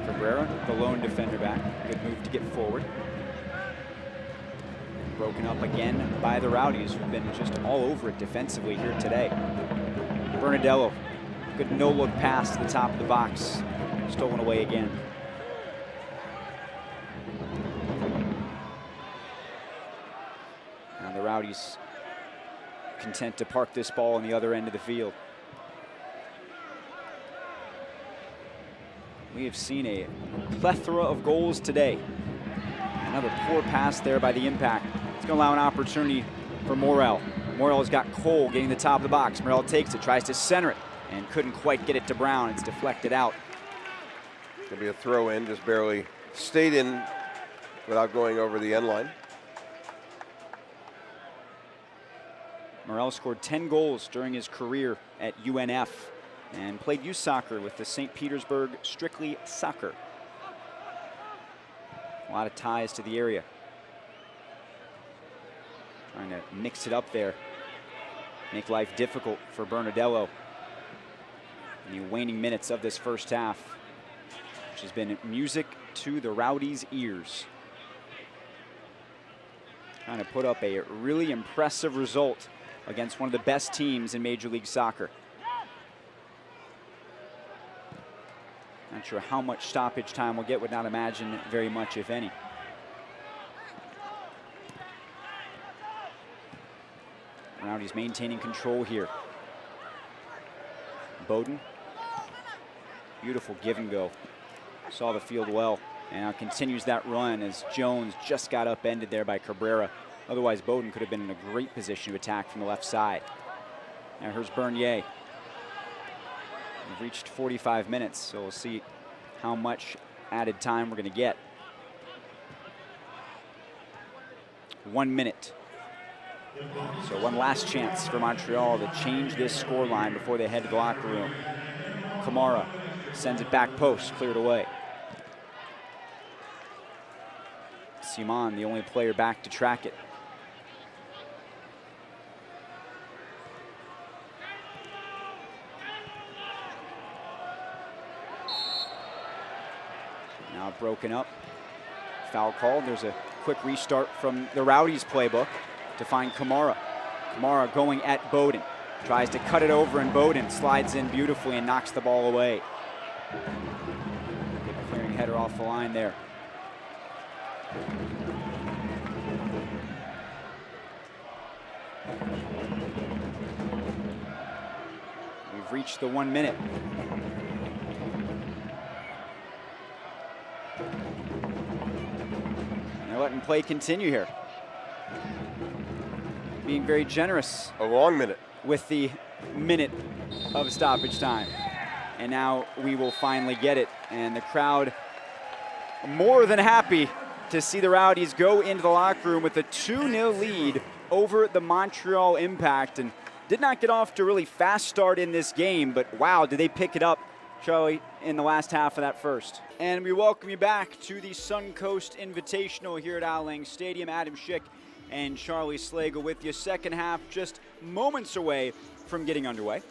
Cabrera, the lone defender back. Good move to get forward. Broken up again by the Rowdies, who've been just all over it defensively here today. Bernadello, good no-look pass to the top of the box. Stolen away again. And the Rowdies content to park this ball on the other end of the field. We have seen a plethora of goals today. Another poor pass there by the Impact. It's going to allow an opportunity for Morel. Morel has got Cole getting the top of the box. Morel takes it, tries to center it, and couldn't quite get it to Brown. It's deflected out. It's going to be a throw in, just barely stayed in without going over the end line. Morel scored 10 goals during his career at UNF and played youth soccer with the St. Petersburg Strictly Soccer. A lot of ties to the area. Trying to mix it up there. Make life difficult for Bernadello in the waning minutes of this first half, which has been music to the Rowdies' ears. Trying to put up a really impressive result against one of the best teams in Major League Soccer. Not sure how much stoppage time we'll get, would not imagine very much, if any. Rowdies maintaining control here. Bowden. Beautiful give and go. Saw the field well. And now continues that run as Jones just got upended there by Cabrera. Otherwise, Bowden could have been in a great position to attack from the left side. Now here's Bernier. We've reached 45 minutes, so we'll see how much added time we're going to get. 1 minute. So one last chance for Montreal to change this scoreline before they head to the locker room. Kamara sends it back post, cleared away. Simon, the only player back to track it. Now broken up. Foul called. There's a quick restart from the Rowdies playbook to find Kamara. Kamara going at Bowden. Tries to cut it over, and Bowden slides in beautifully and knocks the ball away. Good clearing header off the line there. We've reached the 1 minute. And they're letting play continue here. Being very generous. A long minute. With the minute of stoppage time. And now we will finally get it. And the crowd more than happy to see the Rowdies go into the locker room with a 2-0 lead over the Montreal Impact, and did not get off to a really fast start in this game, but wow, did they pick it up, Charlie, in the last half of that first. And we welcome you back to the Suncoast Invitational here at Al Lang Stadium. Adam Schick and Charlie Slagle with you. Second half just moments away from getting underway.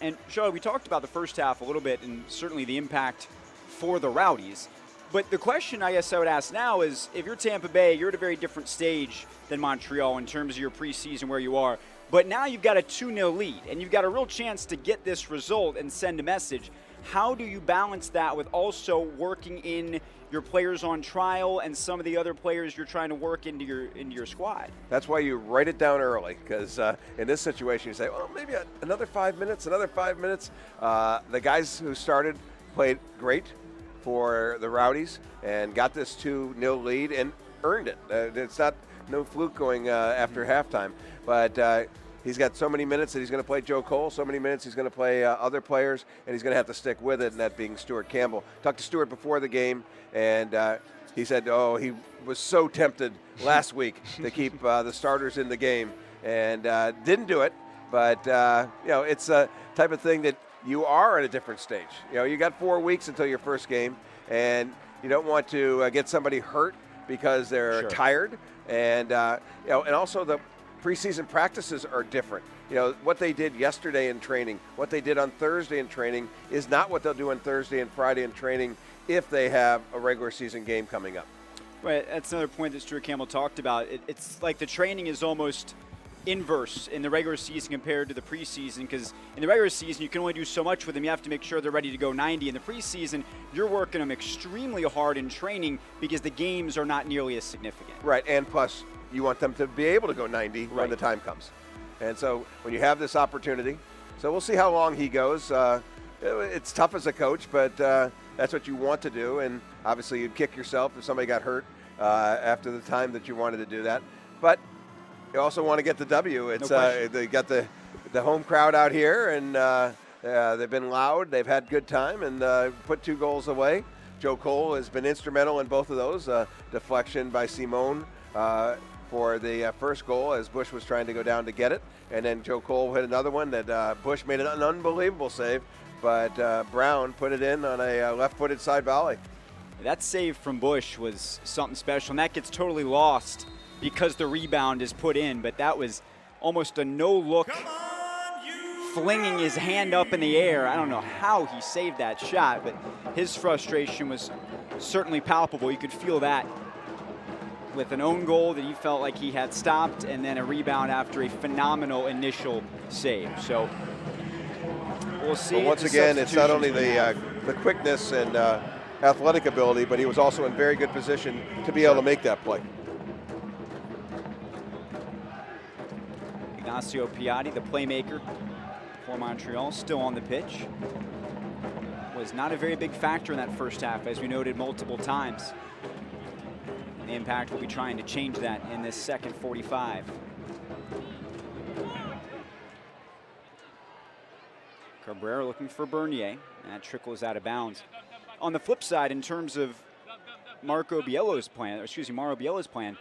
And Charlie, we talked about the first half a little bit and certainly the impact for the Rowdies. But the question I guess I would ask now is, if you're Tampa Bay, you're at a very different stage than Montreal in terms of your preseason where you are. But now you've got a 2-0 lead, and you've got a real chance to get this result and send a message. How do you balance that with also working in your players on trial and some of the other players you're trying to work into your squad? That's why you write it down early, because in this situation you say, well, maybe another 5 minutes, another 5 minutes. The guys who started played great for the Rowdies and got this 2-0 lead and earned it. It's not no fluke going after halftime, but he's got so many minutes that he's going to play Joe Cole, so many minutes he's going to play other players, and he's going to have to stick with it, and that being Stuart Campbell. Talked to Stuart before the game, and he said, oh, he was so tempted last week to keep the starters in the game, and didn't do it, but it's a type of thing that you are at a different stage. You got 4 weeks until your first game, and you don't want to get somebody hurt because they're tired, and and also the preseason practices are different. What they did yesterday in training, what they did on Thursday in training is not what they'll do on Thursday and Friday in training if they have a regular season game coming up. Right, that's another point that Stuart Campbell talked about. It's like the training is almost inverse in the regular season compared to the preseason, because in the regular season you can only do so much with them. You have to make sure they're ready to go 90. In the preseason, you're working them extremely hard in training because the games are not nearly as significant. Right, and plus you want them to be able to go 90 when the time comes. And so when you have this opportunity, so we'll see how long he goes. It's tough as a coach, but that's what you want to do, and obviously you'd kick yourself if somebody got hurt after the time that you wanted to do that. But you also want to get the W. It's they got the home crowd out here, and they've been loud. They've had good time, and put 2 goals away. Joe Cole has been instrumental in both of those. Deflection by Simone for the first goal as Bush was trying to go down to get it, and then Joe Cole hit another one that Bush made an unbelievable save, but Brown put it in on a left-footed side volley. That save from Bush was something special, and that gets totally lost because the rebound is put in, but that was almost a no-look, flinging his hand up in the air. I don't know how he saved that shot, but his frustration was certainly palpable. You could feel that with an own goal that he felt like he had stopped, and then a rebound after a phenomenal initial save. So we'll see. But once again, it's not only the quickness and athletic ability, but he was also in very good position to be able to make that play. Ignacio Piatti, the playmaker for Montreal, still on the pitch. Was not a very big factor in that first half, as we noted multiple times. And the Impact will be trying to change that in this second 45. Cabrera looking for Bernier. That trickles out of bounds. On the flip side, in terms of Mauro Biello's plan,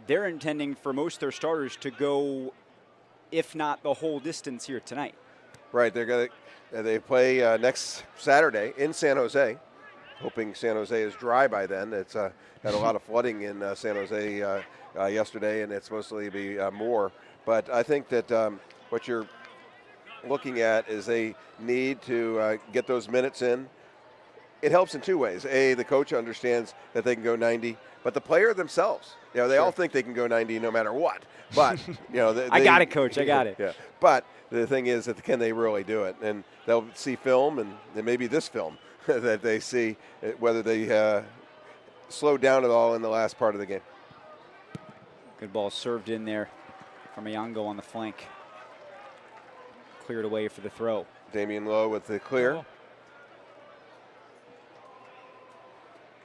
they're intending for most of their starters to go, if not the whole distance here tonight. Right, they play next Saturday in San Jose, hoping San Jose is dry by then. It's had a lot of flooding in San Jose yesterday, and it's mostly be more. But I think that what you're looking at is they need to get those minutes in. It helps in two ways. A, the coach understands that they can go 90, but the player themselves, they all think they can go 90 no matter what. But I got it, coach. I got it. Yeah, but the thing is that can they really do it? And they'll see film, and maybe this film that they see whether they slowed down at all in the last part of the game. Good ball served in there from Iango on the flank. Cleared away for the throw. Damian Lowe with the clear.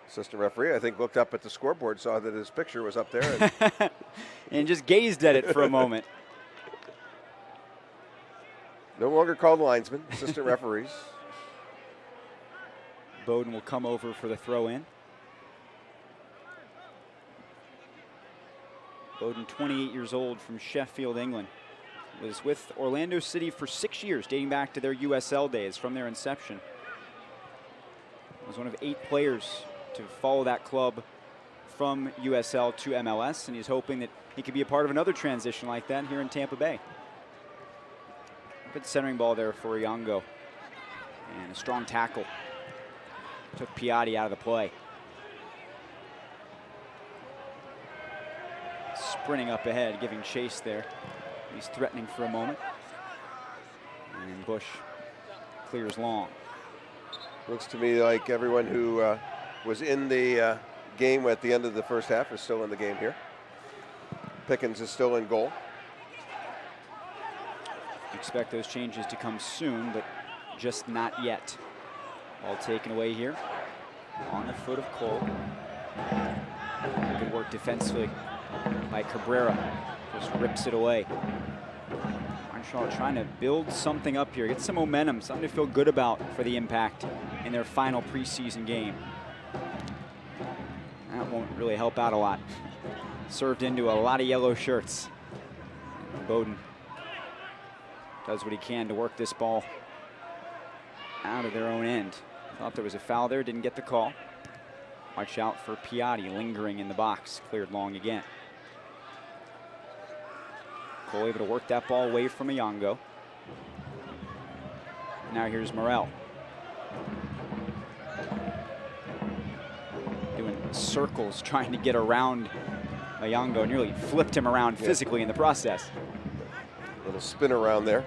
Assistant referee, I think, looked up at the scoreboard, saw that his picture was up there. And just gazed at it for a moment. No longer called linesmen, assistant referees. Bowden will come over for the throw in. Bowden, 28 years old, from Sheffield, England. Was with Orlando City for 6 years, dating back to their USL days from their inception. Was one of 8 players to follow that club from USL to MLS, and he's hoping that he could be a part of another transition like that here in Tampa Bay. Good centering ball there for Iango. And a strong tackle. Took Piatti out of the play. Sprinting up ahead, giving chase there. He's threatening for a moment. And Bush clears long. Looks to me like everyone who was in the game at the end of the first half is still in the game here. Pickens is still in goal. Expect those changes to come soon, but just not yet. Ball taken away here on the foot of Cole. Good work defensively by Cabrera. Just rips it away. Montreal trying to build something up here, get some momentum, something to feel good about for the Impact in their final preseason game. That won't really help out a lot. Served into a lot of yellow shirts. Bowden does what he can to work this ball out of their own end. Thought there was a foul there, didn't get the call. Watch out for Piatti lingering in the box, cleared long again. Cole able to work that ball away from Iango. Now here's Morel. Doing circles, trying to get around Iango. Nearly flipped him around physically in the process. Little spin around there.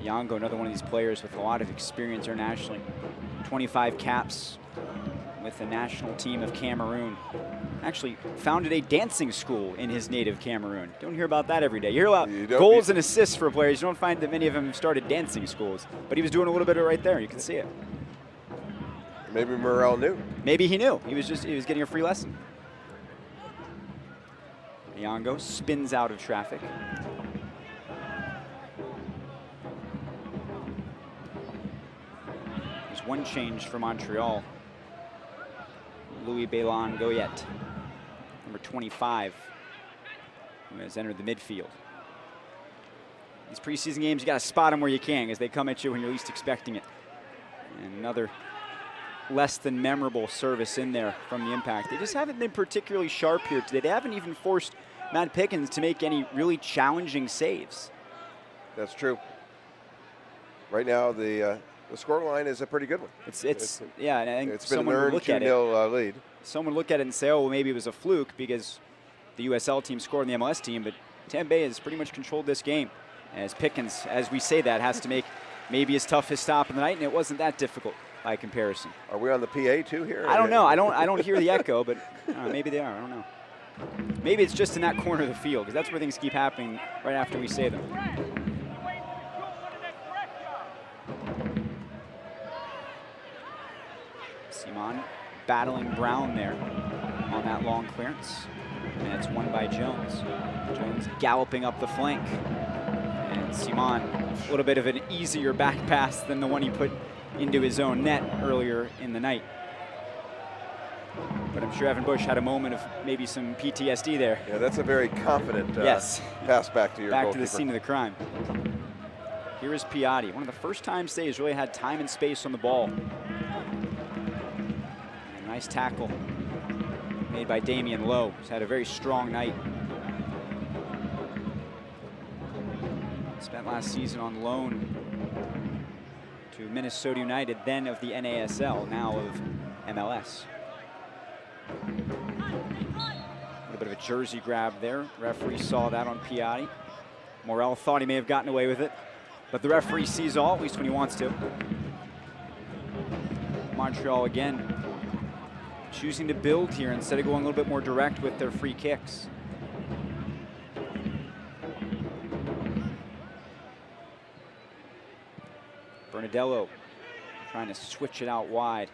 Iango, another one of these players with a lot of experience internationally. 25 caps with the national team of Cameroon. Actually founded a dancing school in his native Cameroon. Don't hear about that every day. You hear about goals and assists for players. You don't find that many of them have started dancing schools. But he was doing a little bit of it right there. You can see it. Maybe Morel knew. Maybe he knew. He was getting a free lesson. Iango spins out of traffic. There's one change for Montreal. Louis Bélin Goyette, number 25, who has entered the midfield. These preseason games, you got to spot them where you can, as they come at you when you're least expecting it. And another less than memorable service in there from the Impact. They just haven't been particularly sharp here today. They haven't even forced Matt Pickens to make any really challenging saves. That's true. Right now, the scoreline is a pretty good one. Yeah, and I think it's been someone an would earned look at 2-0 lead. Someone look at it and say, oh, well, maybe it was a fluke because the USL team scored in the MLS team, but Tampa Bay has pretty much controlled this game. As Pickens, as we say that, has to make maybe his toughest stop in the night, and it wasn't that difficult by comparison. Are we on the PA too here? I don't know. I don't hear the echo, but maybe they are. I don't know. Maybe it's just in that corner of the field, because that's where things keep happening right after we say them. Simon battling Brown there on that long clearance. And it's won by Jones. Jones galloping up the flank. And Simon, a little bit of an easier back pass than the one he put into his own net earlier in the night. But I'm sure Evan Bush had a moment of maybe some PTSD there. Yeah, that's a very confident yes. pass back to your back goalkeeper. To the scene of the crime. Here is Piatti. One of the first times today he's really had time and space on the ball. And a nice tackle made by Damian Lowe. He's had a very strong night. Spent last season on loan to Minnesota United, then of the NASL, now of MLS. A little bit of a jersey grab there. Referee saw that on Piatti. Morel thought he may have gotten away with it, but the referee sees all, at least when he wants to. Montreal again choosing to build here instead of going a little bit more direct with their free kicks. Bernadello trying to switch it out wide.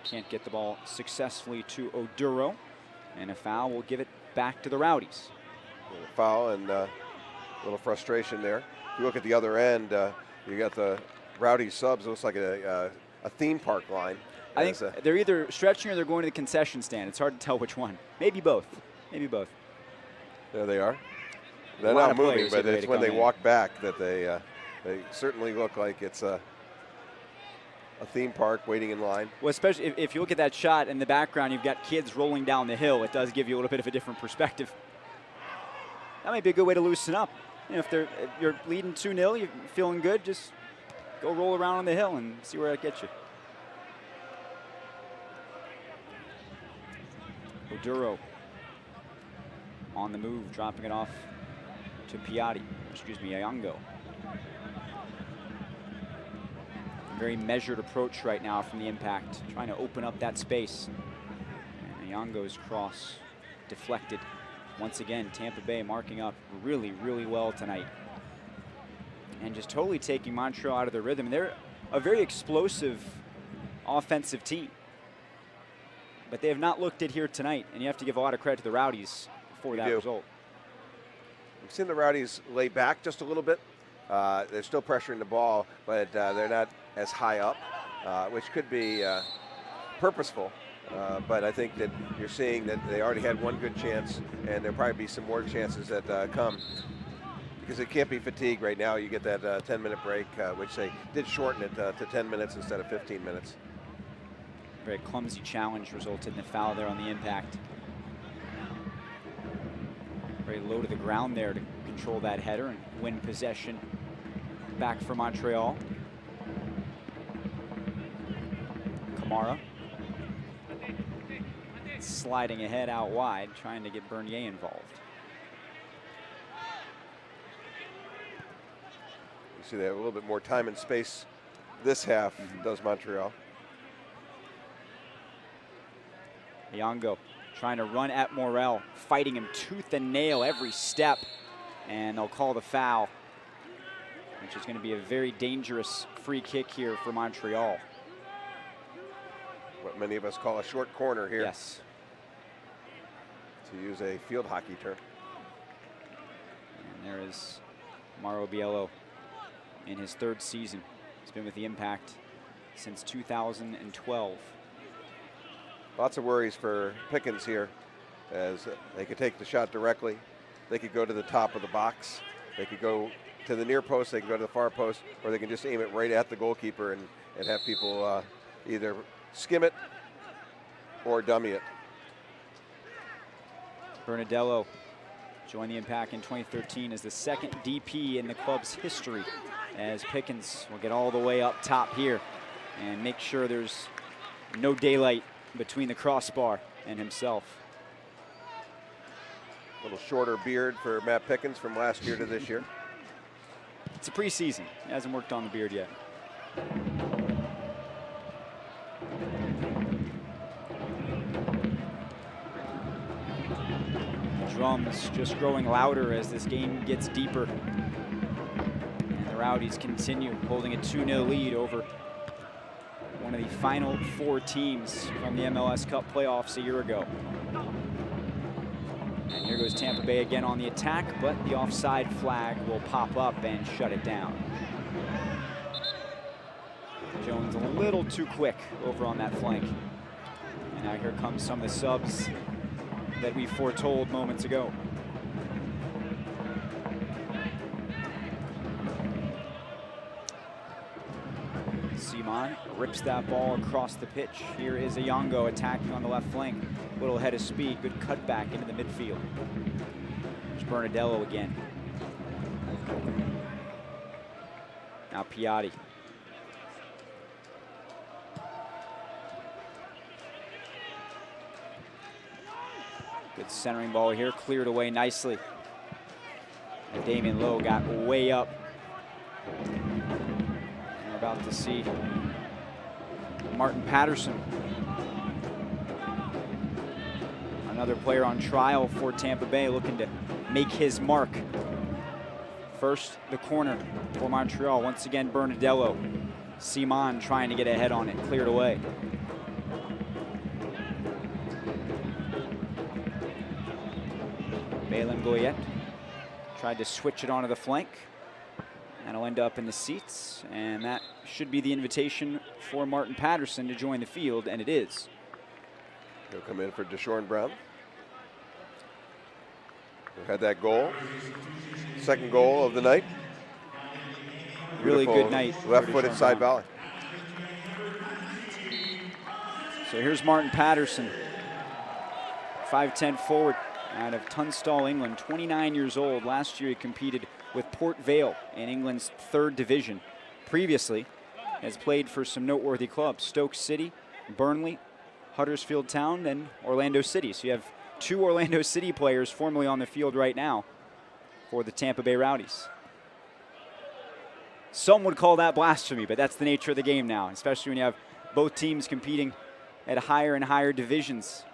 Can't get the ball successfully to Oduro, and a foul will give it back to the Rowdies. A foul and a little frustration there. If you look at the other end, you got the Rowdies subs. It looks like a theme park line. I think they're either stretching or they're going to the concession stand. It's hard to tell which one. Maybe both. Maybe both. There they are. They're not moving, but it's when they walk back that they certainly look like it's a theme park waiting in line. Well, especially if you look at that shot in the background, you've got kids rolling down the hill. It does give you a little bit of a different perspective. That might be a good way to loosen up. You know, if you're leading 2-0, you're feeling good, just go roll around on the hill and see where that gets you. Oduro on the move, dropping it off to Iango. Very measured approach right now from the impact, trying to open up that space. And Iango's cross deflected. Once again, Tampa Bay marking up really, really well tonight. And just totally taking Montreal out of their rhythm. They're a very explosive offensive team. But they have not looked it here tonight, and you have to give a lot of credit to the Rowdies for that result. We've seen the Rowdies lay back just a little bit. They're still pressuring the ball, but they're not as high up, which could be purposeful. But I think that you're seeing that they already had one good chance, and there'll probably be some more chances that come. Because it can't be fatigued right now. You get that 10-minute break, which they did shorten it to 10 minutes instead of 15 minutes. Very clumsy challenge resulted in the foul there on the impact. Very low to the ground there to control that header and win possession back for Montreal. Kamara sliding ahead out wide, trying to get Bernier involved. You see they have a little bit more time and space this half, does Montreal. Iango trying to run at Morel, fighting him tooth and nail every step, and they'll call the foul, which is going to be a very dangerous free kick here for Montreal. What many of us call a short corner here. Yes. To use a field hockey term. And there is Mauro Biello in his third season. He's been with the Impact since 2012. Lots of worries for Pickens here, as they could take the shot directly. They could go to the top of the box. They could go to the near post. They can go to the far post, or they can just aim it right at the goalkeeper and have people either skim it or dummy it. Bernadello joined the Impact in 2013 as the second DP in the club's history, as Pickens will get all the way up top here and make sure there's no daylight between the crossbar and himself. A little shorter beard for Matt Pickens from last year to this year. It's a preseason. He hasn't worked on the beard yet. drums just growing louder as this game gets deeper. And the Rowdies continue holding a 2-0 lead over one of the final 4 teams from the MLS Cup playoffs a year ago. And here goes Tampa Bay again on the attack, but the offside flag will pop up and shut it down. Jones a little too quick over on that flank. And now here comes some of the subs that we foretold moments ago. Simon rips that ball across the pitch. Here is Ayongo attacking on the left flank. Little head of speed, good cutback into the midfield. There's Bernadello again. Now Piatti. Good centering ball here, cleared away nicely. And Damian Lowe got way up. And we're about to see Martin Patterson, another player on trial for Tampa Bay, looking to make his mark. First, the corner for Montreal. Once again, Bernadello. Simon trying to get ahead on it, cleared away. Balin Goyette tried to switch it onto the flank. That'll end up in the seats, and that should be the invitation for Martin Patterson to join the field, and it is. He'll come in for Deshaun Brown. We had that goal. Second goal of the night. Really Beautiful good night. Left-footed side volley. So here's Martin Patterson, 5'10" forward out of Tunstall, England, 29 years old. Last year he competed with Port Vale in England's 3rd division. Previously has played for some noteworthy clubs: Stoke City, Burnley, Huddersfield Town, and Orlando City. So you have 2 Orlando City players formerly on the field right now for the Tampa Bay Rowdies. Some would call that blasphemy, but that's the nature of the game now, especially when you have both teams competing at higher and higher divisions.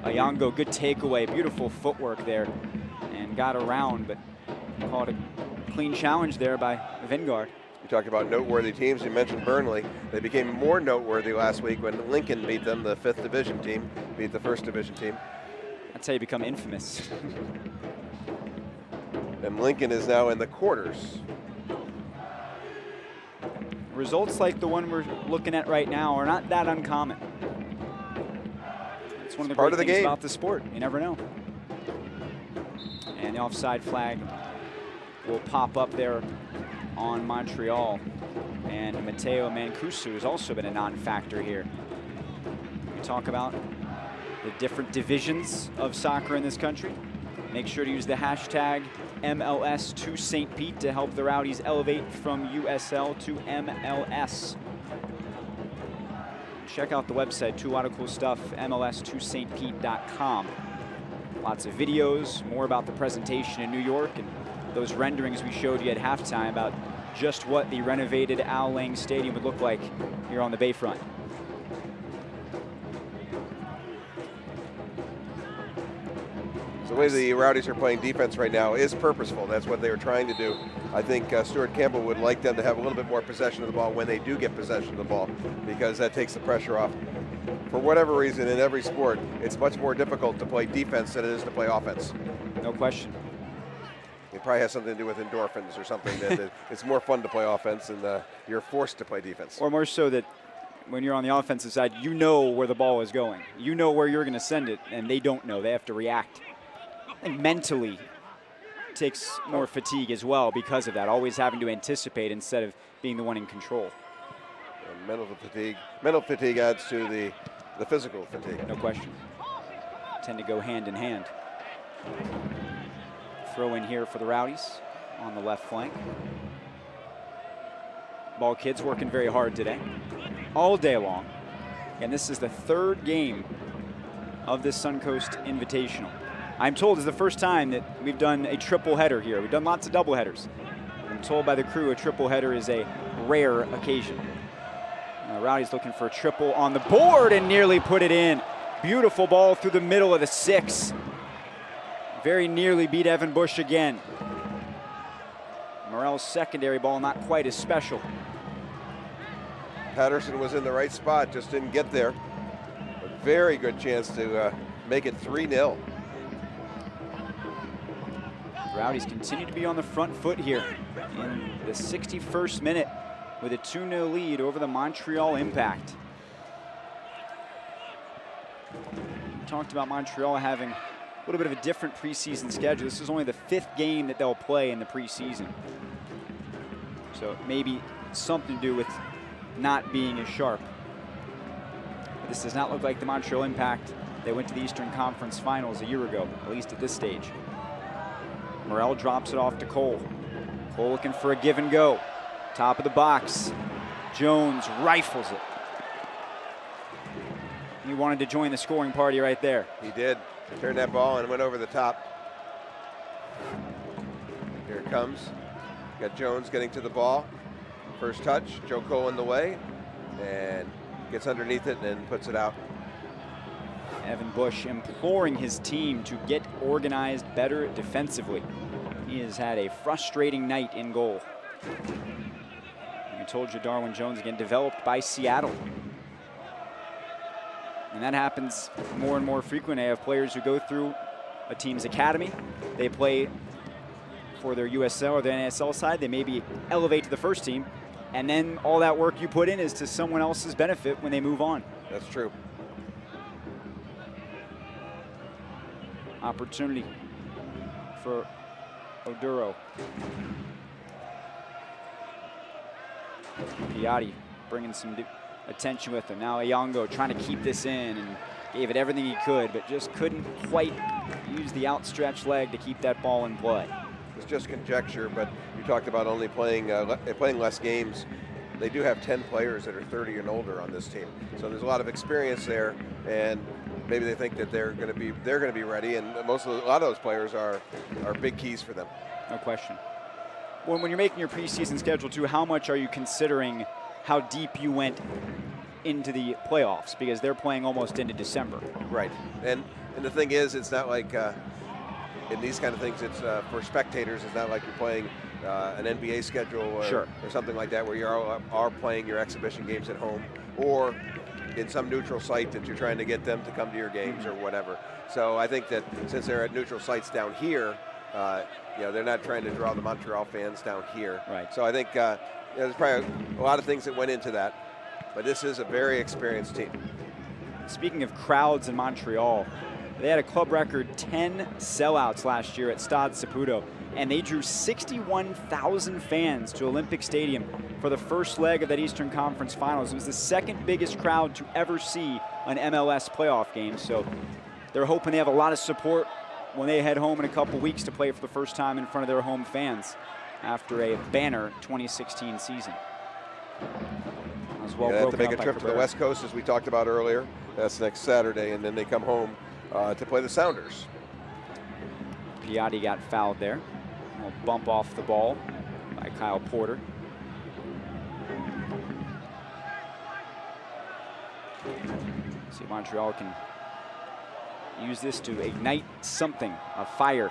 Ayongo, good takeaway, beautiful footwork there, and got around, but called a clean challenge there by Vingard. You talked about noteworthy teams. You mentioned Burnley. They became more noteworthy last week when Lincoln beat them, the 5th division team, beat the 1st division team. That's how you become infamous. And Lincoln is now in the quarters. Results like the one we're looking at right now are not that uncommon. It's one of the great things about the sport. You never know. And the offside flag will pop up there on Montreal. And Matteo Mancuso has also been a non-factor here. We talk about the different divisions of soccer in this country. Make sure to use the hashtag MLS to St. Pete to help the Rowdies elevate from USL to MLS. Check out the website, too. A lot of cool stuff, MLS2stpete.com. Lots of videos, more about the presentation in New York, and those renderings we showed you at halftime about just what the renovated Al Lang Stadium would look like here on the Bayfront. The way the Rowdies are playing defense right now is purposeful. That's what they were trying to do. I think Stuart Campbell would like them to have a little bit more possession of the ball when they do get possession of the ball, because that takes the pressure off. For whatever reason, in every sport, it's much more difficult to play defense than it is to play offense. No question. It probably has something to do with endorphins or something. that it's more fun to play offense, and you're forced to play defense. Or more so that when you're on the offensive side, you know where the ball is going. You know where you're going to send it, and they don't know. They have to react. I think mentally takes more fatigue as well because of that, always having to anticipate instead of being the one in control. And mental fatigue adds to the physical fatigue. No question. Tend to go hand in hand. Throw in here for the Rowdies on the left flank. Ball kids working very hard today, all day long. And this is the 3rd game of this Suncoast Invitational. I'm told it's the first time that we've done a triple header here. We've done lots of double headers. I'm told by the crew a triple header is a rare occasion. Rowdy's looking for a triple on the board and nearly put it in. Beautiful ball through the middle of the 6. Very nearly beat Evan Bush again. Morrell's secondary ball not quite as special. Patterson was in the right spot, just didn't get there. A very good chance to make it 3-0. Rowdies continue to be on the front foot here in the 61st minute with a 2-0 lead over the Montreal Impact. We talked about Montreal having a little bit of a different preseason schedule. This is only the 5th game that they'll play in the preseason. So maybe something to do with not being as sharp. But this does not look like the Montreal Impact. They went to the Eastern Conference Finals a year ago, at least at this stage. Morrell drops it off to Cole. Cole looking for a give and go. Top of the box. Jones rifles it. He wanted to join the scoring party right there. He did. Turned that ball and went over the top. Here it comes. Got Jones getting to the ball. First touch, Joe Cole in the way, and gets underneath it and puts it out. Evan Bush imploring his team to get organized better defensively. He has had a frustrating night in goal. I told you Darwin Jones again, developed by Seattle. And that happens more and more frequently. I have players who go through a team's academy. They play for their USL or their NASL side. They maybe elevate to the first team. And then all that work you put in is to someone else's benefit when they move on. That's true. Opportunity for Oduro. Piatti bringing some attention with him. Now Ayongo trying to keep this in and gave it everything he could, but just couldn't quite use the outstretched leg to keep that ball in play. It's just conjecture, but you talked about only playing less games. They do have 10 players that are 30 and older on this team, so there's a lot of experience there, and maybe they think that they're going to be ready, and a lot of those players are big keys for them. No question. When you're making your preseason schedule too, how much are you considering how deep you went into the playoffs, because they're playing almost into December? Right, and the thing is, it's not like in these kind of things, it's for spectators. It's not like you're playing an NBA schedule or something like that, where you are playing your exhibition games at home or in some neutral site that you're trying to get them to come to your games or whatever. So I think that since they're at neutral sites down here, they're not trying to draw the Montreal fans down here. Right. So I think there's probably a lot of things that went into that, but this is a very experienced team. Speaking of crowds in Montreal, they had a club record 10 sellouts last year at Stade Saputo, and they drew 61,000 fans to Olympic Stadium for the first leg of that Eastern Conference Finals. It was the second biggest crowd to ever see an MLS playoff game, so they're hoping they have a lot of support when they head home in a couple weeks to play for the first time in front of their home fans after a banner 2016 season. They have to make a trip to the West Coast, as we talked about earlier. That's next Saturday, and then they come home to play the Sounders. Piatti got fouled there. A little bump off the ball by Kyle Porter. See if Montreal can use this to ignite something, a fire.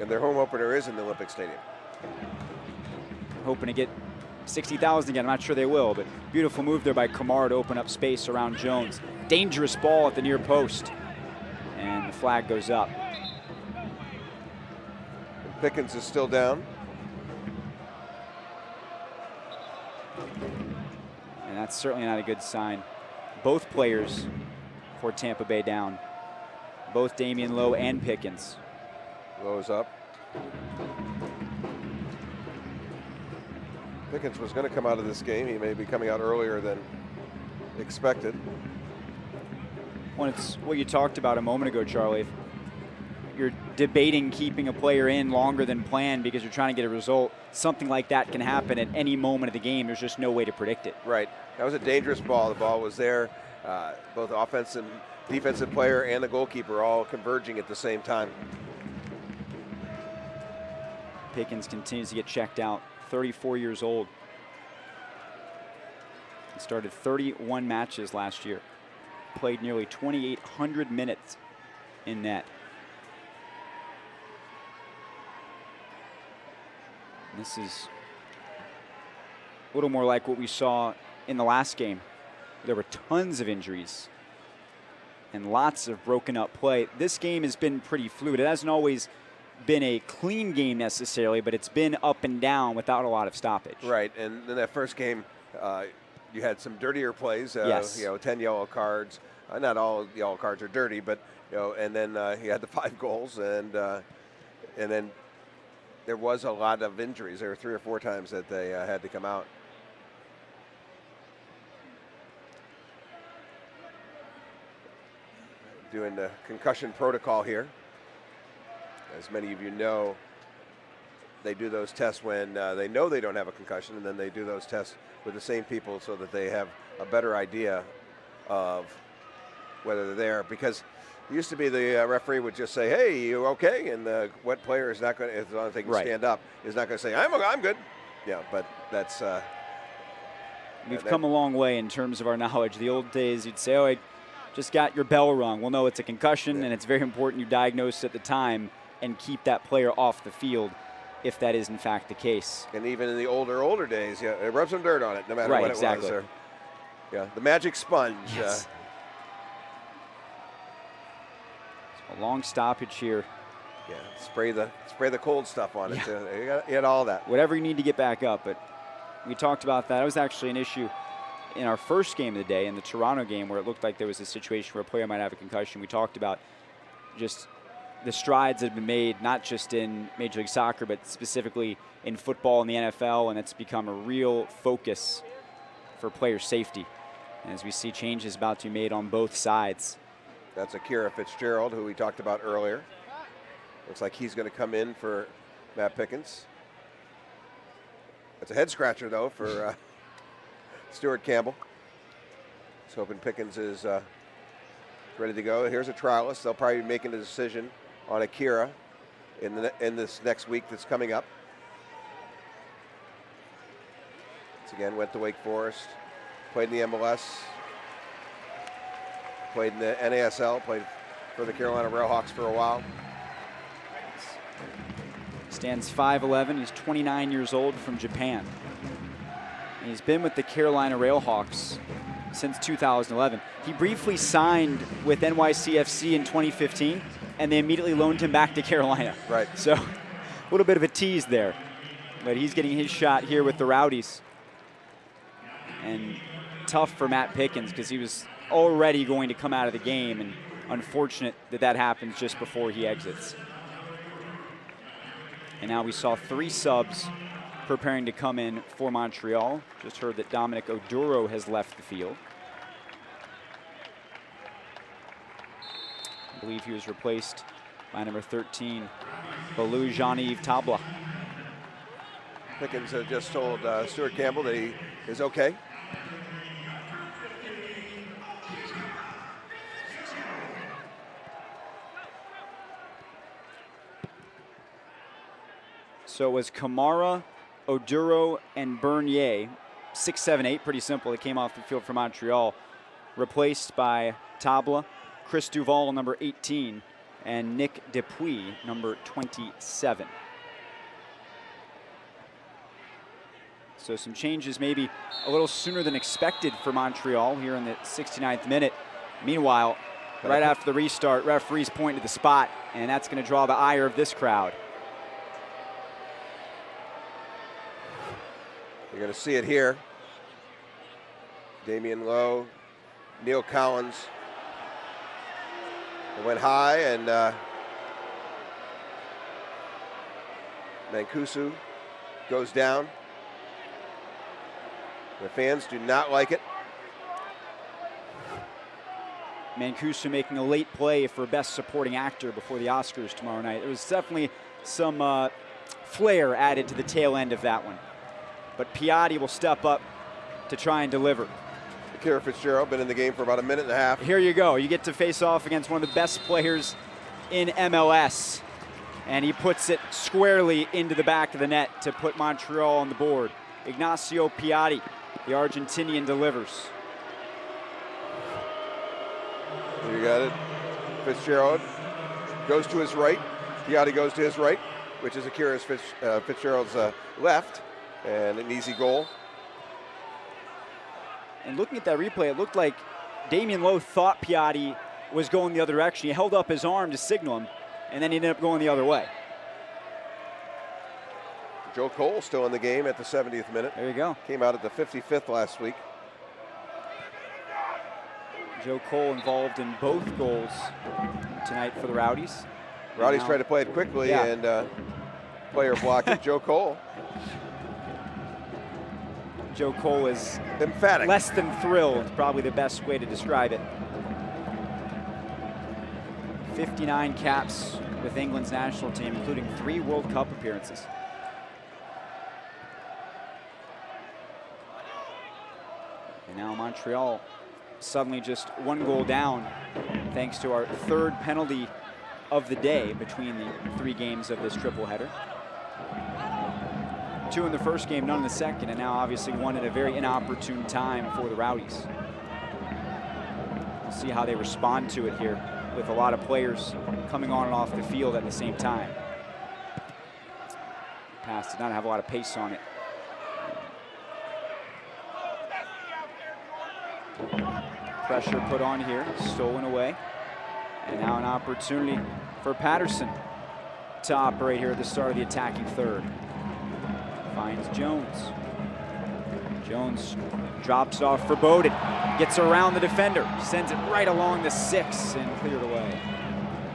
And their home opener is in the Olympic Stadium. Hoping to get 60,000 again. I'm not sure they will, but beautiful move there by Kamara to open up space around Jones. Dangerous ball at the near post. And the flag goes up. Pickens is still down. And that's certainly not a good sign. Both players for Tampa Bay down. Both Damian Lowe and Pickens. Lowe's up. Pickens was going to come out of this game. He may be coming out earlier than expected. Well, it's what you talked about a moment ago, Charlie. If you're debating keeping a player in longer than planned because you're trying to get a result, something like that can happen at any moment of the game. There's just no way to predict it. Right. That was a dangerous ball. The ball was there. Both the offensive and defensive player and the goalkeeper all converging at the same time. Pickens continues to get checked out. 34 years old. He started 31 matches last year. played nearly 2,800 minutes in net. This is a little more like what we saw in the last game. There were tons of injuries and lots of broken up play. This game has been pretty fluid. It hasn't always been a clean game necessarily, but it's been up and down without a lot of stoppage. Right, and in that first game, you had some dirtier plays. Yes. 10 yellow cards. Not all yellow cards are dirty, but and then he had the 5 goals, and then there was a lot of injuries. There were 3 or 4 times that they had to come out. Doing the concussion protocol here. As many of you know, they do those tests when they know they don't have a concussion, and then they do those tests with the same people so that they have a better idea of whether they're there. Because it used to be the referee would just say, "Hey, you okay?" And the wet player is not going to, as long as they can stand up, is not going to say, I'm good." Yeah, but that's. We've come a long way in terms of our knowledge. The old days, you'd say, "Oh, I just got your bell rung." Well, no, it's a concussion, and it's very important you diagnose it at the time and keep that player off the field if that is in fact the case. And even in the older days, it rub some dirt on it, no matter what it was. Or, the magic sponge. Yes. A long stoppage here. Yeah, spray the cold stuff on it. You had all that. Whatever you need to get back up, but we talked about that. It was actually an issue in our first game of the day, in the Toronto game, where it looked like there was a situation where a player might have a concussion. We talked about just the strides that have been made, not just in Major League Soccer, but specifically in football and the NFL, and it's become a real focus for player safety. And as we see changes about to be made on both sides. That's Akira Fitzgerald, who we talked about earlier. Looks like he's going to come in for Matt Pickens. It's a head scratcher, though, for Stuart Campbell. He's hoping Pickens is ready to go. Here's a trialist. They'll probably be making a decision on Akira in this next week that's coming up. Once again, went to Wake Forest, played in the MLS, played in the NASL, played for the Carolina Railhawks for a while. Stands 5'11". He's 29 years old, from Japan. And he's been with the Carolina Railhawks since 2011. He briefly signed with NYCFC in 2015, and they immediately loaned him back to Carolina. Right. So a little bit of a tease there. But he's getting his shot here with the Rowdies. And tough for Matt Pickens, because he was already going to come out of the game, and unfortunate that that happens just before he exits. And now we saw 3 subs preparing to come in for Montreal. Just heard that Dominic Oduro has left the field. I believe he was replaced by number 13, Balou Jean-Yves Tabla. Pickens just told Stuart Campbell that he is okay. So it was Kamara, Oduro, and Bernier, 6, 7, 8, pretty simple. They came off the field for Montreal, replaced by Tabla, Chris Duval, number 18, and Nick Dupuis, number 27. So some changes maybe a little sooner than expected for Montreal here in the 69th minute. Meanwhile, right after the restart, referees point to the spot, and that's going to draw the ire of this crowd. You're going to see it here. Damian Lowe, Neil Collins. It went high, and Mancuso goes down. The fans do not like it. Mancuso making a late play for Best Supporting Actor before the Oscars tomorrow night. There was definitely some flair added to the tail end of that one. But Piatti will step up to try and deliver. Akira Fitzgerald been in the game for about a minute and a half. Here you go. You get to face off against one of the best players in MLS. And he puts it squarely into the back of the net to put Montreal on the board. Ignacio Piatti, the Argentinian, delivers. You got it. Fitzgerald goes to his right. Piatti goes to his right, which is Akira Fitzgerald's left, and an easy goal. And looking at that replay, it looked like Damian Lowe thought Piatti was going the other direction. He held up his arm to signal him, and then he ended up going the other way. Joe Cole still in the game at the 70th minute. There you go. Came out at the 55th last week. Joe Cole involved in both goals tonight for the Rowdies. Rowdies tried to play it quickly, and player blocked it. Joe Cole. Joe Cole is emphatic. Less than thrilled, probably the best way to describe it. 59 caps with England's national team, including 3 World Cup appearances. And now Montreal suddenly just 1 goal down, thanks to our 3rd penalty of the day between the 3 games of this triple header. 2 in the first game, none in the second, and now obviously 1 at a very inopportune time for the Rowdies. We'll see how they respond to it here, with a lot of players coming on and off the field at the same time. Pass did not have a lot of pace on it. Pressure put on here, stolen away. And now an opportunity for Patterson to operate here at the start of the attacking third. Finds Jones. Jones drops it off for Bowden. Gets around the defender, sends it right along the 6 and cleared away.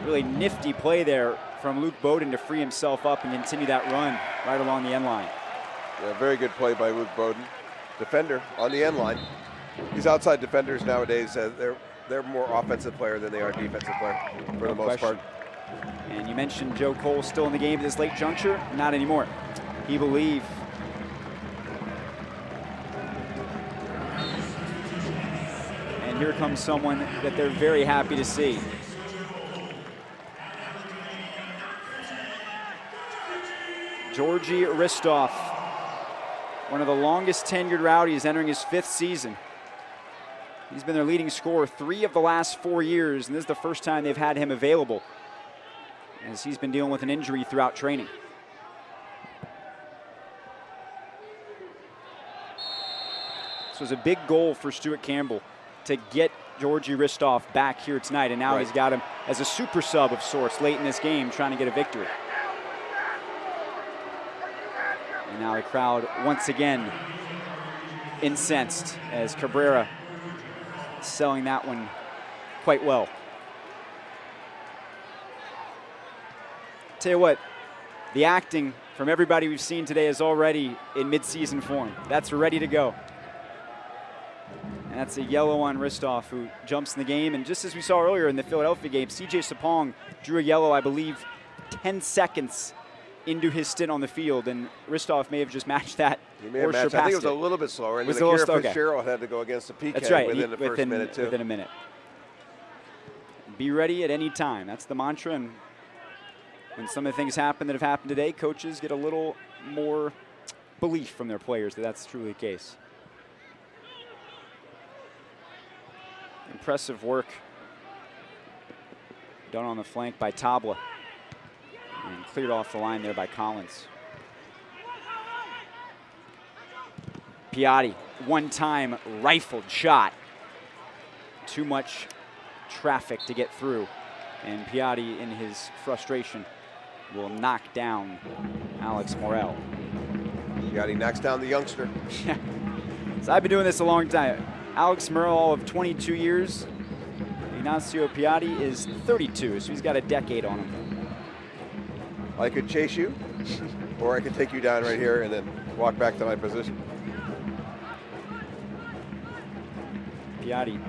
Really nifty play there from Luke Bowden to free himself up and continue that run right along the end line. Yeah, very good play by Luke Bowden. Defender on the end line. These outside defenders nowadays, they're more offensive player than they are defensive player for the most part. And you mentioned Joe Cole still in the game at this late juncture. Not anymore. He believe. And here comes someone that they're very happy to see. Georgi Ristov, one of the longest tenured Rowdies, entering his 5th season. He's been their leading scorer 3 of the last 4 years, and this is the first time they've had him available, as he's been dealing with an injury throughout training. This was a big goal for Stuart Campbell to get Georgi Ristov back here tonight, and now he's got him as a super sub of sorts late in this game, trying to get a victory. And now the crowd once again incensed as Cabrera selling that one quite well. Tell you what, the acting from everybody we've seen today is already in mid-season form. That's ready to go. And that's a yellow on Ristov, who jumps in the game. And just as we saw earlier in the Philadelphia game, C.J. Sapong drew a yellow, I believe, 10 seconds into his stint on the field, and Ristov may have just matched that or surpassed it. I think it was a little bit slower, and Akira Fitzgerald had to go against the PK within the first minute, too. Within a minute. Be ready at any time. That's the mantra, and when some of the things happen that have happened today, coaches get a little more belief from their players that that's truly the case. Impressive work done on the flank by Tabla. And cleared off the line there by Collins. Piatti, one-time rifled shot. Too much traffic to get through. And Piatti, in his frustration, will knock down Alex Morel. Piatti knocks down the youngster. So I've been doing this a long time. Alex Morel of 22 years. Ignacio Piatti is 32, so he's got a decade on him. I could chase you, or I could take you down right here and then walk back to my position. Piatti,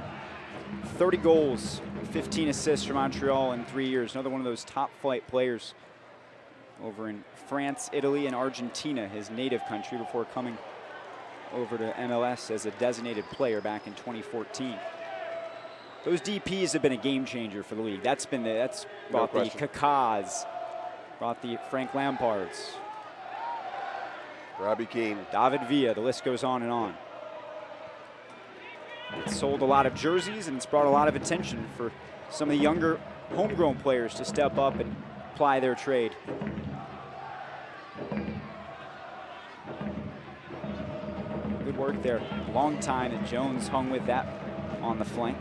30 goals, 15 assists for Montreal in 3 years. Another one of those top flight players over in France, Italy, and Argentina, his native country, before coming over to MLS as a designated player back in 2014. Those DPs have been a game changer for the league. That's brought the Kakas, brought the Frank Lampards, Robbie Keane, David Villa, the list goes on and on. It's sold a lot of jerseys, and it's brought a lot of attention for some of the younger homegrown players to step up and ply their trade. Good work there. Long time that Jones hung with that on the flank.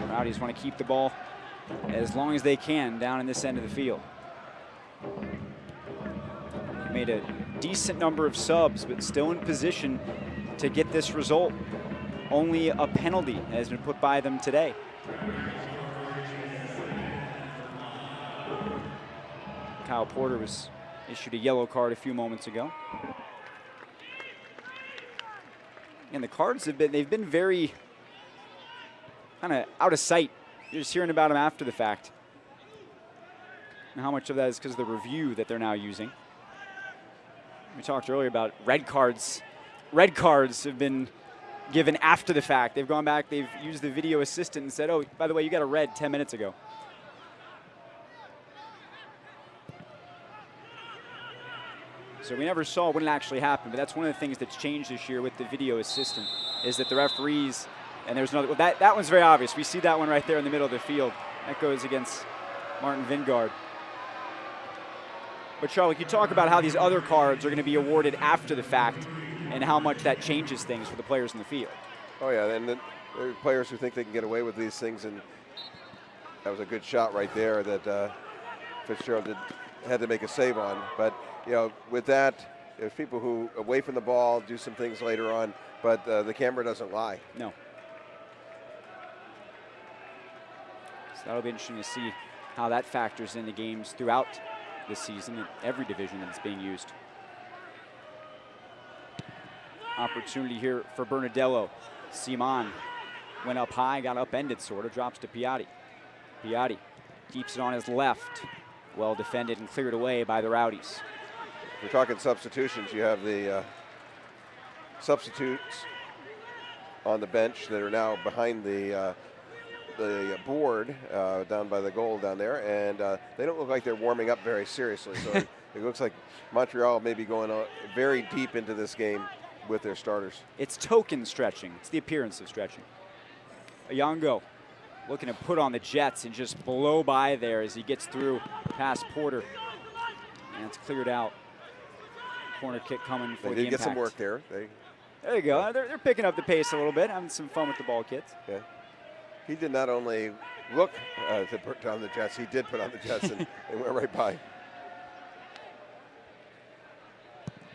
Rowdies want to keep the ball as long as they can down in this end of the field. They made a decent number of subs, but still in position to get this result. Only a penalty has been put by them today. Kyle Porter was issued a yellow card a few moments ago. And the Cards they've been very kind of out of sight. You're just hearing about them after the fact. And how much of that is because of the review that they're now using. We talked earlier about red cards. Red cards have been given after the fact. They've gone back, they've used the video assistant and said, oh, by the way, you got a red 10 minutes ago. So we never saw what actually happened, but that's one of the things that's changed this year with the video assistant, is that the referees, and there's another, well, that one's very obvious. We see that one right there in the middle of the field. That goes against Martin Vingard. But Charlotte, you talk about how these other cards are going to be awarded after the fact and how much that changes things for the players in the field. Oh yeah, and then there are players who think they can get away with these things, and that was a good shot right there that Fitzgerald had to make a save on. But you know, with that, there's people who away from the ball do some things later on, but the camera doesn't lie. No. So that'll be interesting to see how that factors into games throughout this season in every division that's being used. Opportunity here for Bernadello. Simon went up high, got upended sort of, drops to Piatti. Piatti keeps it on his left. Well defended and cleared away by the Rowdies. If we're talking substitutions, you have the substitutes on the bench that are now behind the board down by the goal down there, and they don't look like they're warming up very seriously. So it looks like Montreal may be going very deep into this game with their starters. It's token stretching. It's the appearance of stretching. Ayongo looking to put on the Jets and just blow by there as he gets through past Porter. And it's cleared out. Corner kick coming for the Impact. They did get some work there. There you go. They're picking up the pace a little bit, having some fun with the ball, kids. Yeah. He did not only look to put on the Jets, he did put on the Jets and went right by.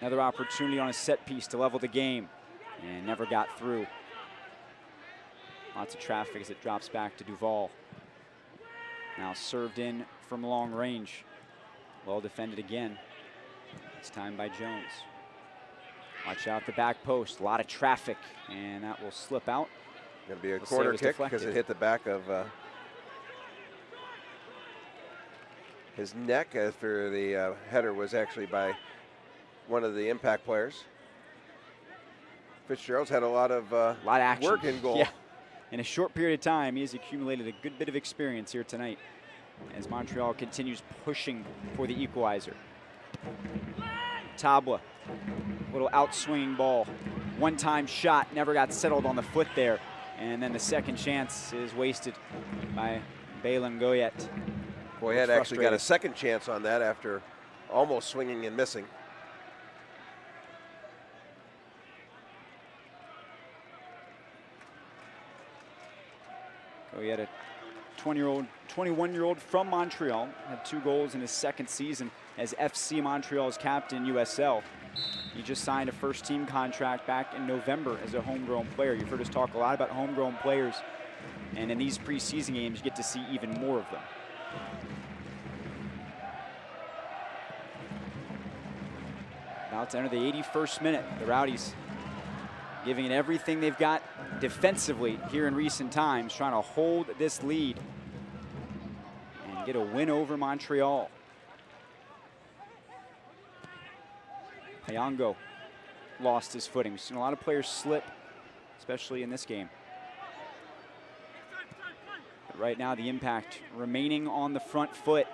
Another opportunity on a set piece to level the game, and never got through. Lots of traffic as it drops back to Duval. Now served in from long range. Well defended again. This time by Jones. Watch out the back post. A lot of traffic, and that will slip out. Going to be a corner kick because it hit the back of his neck after the header was actually by one of the Impact players. Fitzgerald's had a lot of action. Work in goal. Yeah. In a short period of time, he has accumulated a good bit of experience here tonight as Montreal continues pushing for the equalizer. Tabla, little out-swinging ball. One-time shot, never got settled on the foot there. And then the second chance is wasted by Balin Goyet. Goyet actually got a second chance on that after almost swinging and missing. Goyet, a 21-year-old from Montreal, had 2 goals in his second season as FC Montreal's captain USL. He just signed a first-team contract back in November as a homegrown player. You've heard us talk a lot about homegrown players, and in these preseason games, you get to see even more of them. About to enter the 81st minute. The Rowdies giving it everything they've got defensively here in recent times, trying to hold this lead and get a win over Montreal. Ayongo lost his footing. We've seen a lot of players slip, especially in this game. But right now, the Impact remaining on the front foot,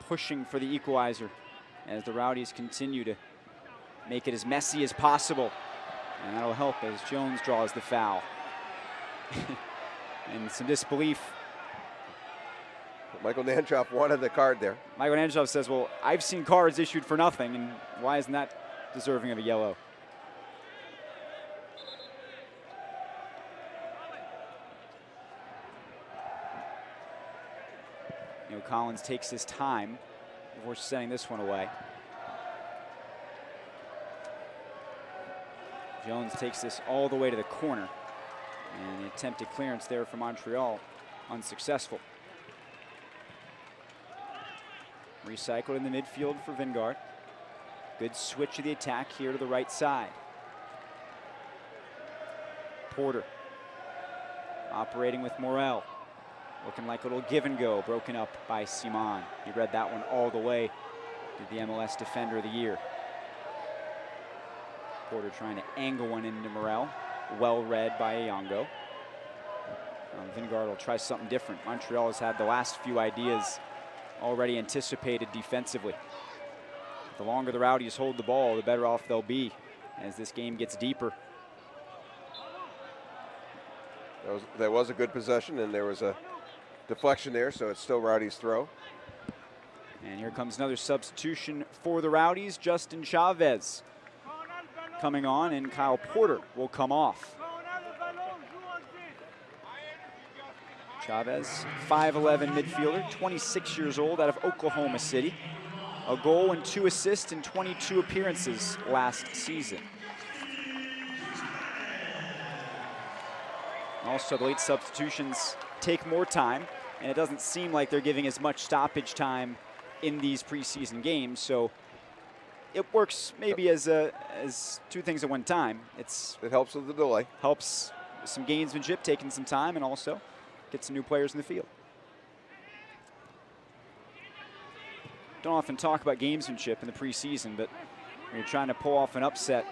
pushing for the equalizer as the Rowdies continue to make it as messy as possible. And that'll help as Jones draws the foul. And some disbelief. Michael Nanchoff wanted the card there. Michael Nanchoff says, well, I've seen cards issued for nothing, and why isn't that deserving of a yellow? Collins takes his time before sending this one away. Jones takes this all the way to the corner, and the attempted clearance there for Montreal unsuccessful. Recycled in the midfield for Vingard. Good switch of the attack here to the right side. Porter operating with Morel. Looking like a little give and go, broken up by Simon. He read that one all the way to the MLS Defender of the Year. Porter trying to angle one into Morel. Well read by Ayongo. Vingard will try something different. Montreal has had the last few ideas already anticipated defensively. The longer the Rowdies hold the ball, the better off they'll be as this game gets deeper. That was a good possession, and there was a deflection there, so it's still Rowdies' throw. And here comes another substitution for the Rowdies. Justin Chavez coming on, and Kyle Porter will come off. Chavez, 5'11" midfielder, 26 years old, out of Oklahoma City. A goal and 2 assists in 22 appearances last season. Also, the late substitutions take more time, and it doesn't seem like they're giving as much stoppage time in these preseason games, so it works maybe as two things at one time. It helps with the delay. Helps with some gamesmanship, taking some time, and also get some new players in the field. Don't often talk about gamesmanship in the preseason, but when you're trying to pull off an upset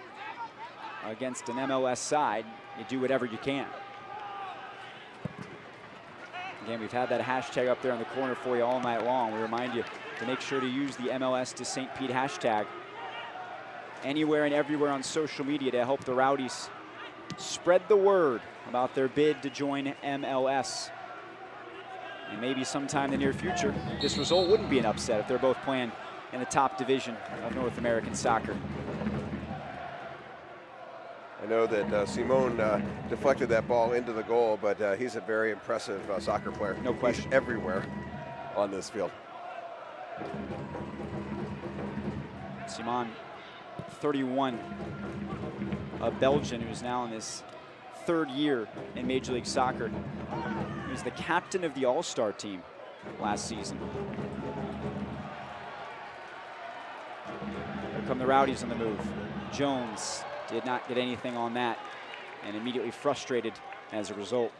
against an MLS side, you do whatever you can. Again, we've had that hashtag up there in the corner for you all night long. We remind you to make sure to use the MLS to St. Pete hashtag anywhere and everywhere on social media to help the Rowdies spread the word about their bid to join MLS. And maybe sometime in the near future, this result wouldn't be an upset if they're both playing in the top division of North American soccer. I know that Simon deflected that ball into the goal, but he's a very impressive soccer player. No question. He's everywhere on this field. Simon, 31, a Belgian who's now in his 3rd year in Major League Soccer. He was the captain of the All-Star team last season. Here come the Rowdies on the move. Jones did not get anything on that and immediately frustrated as a result.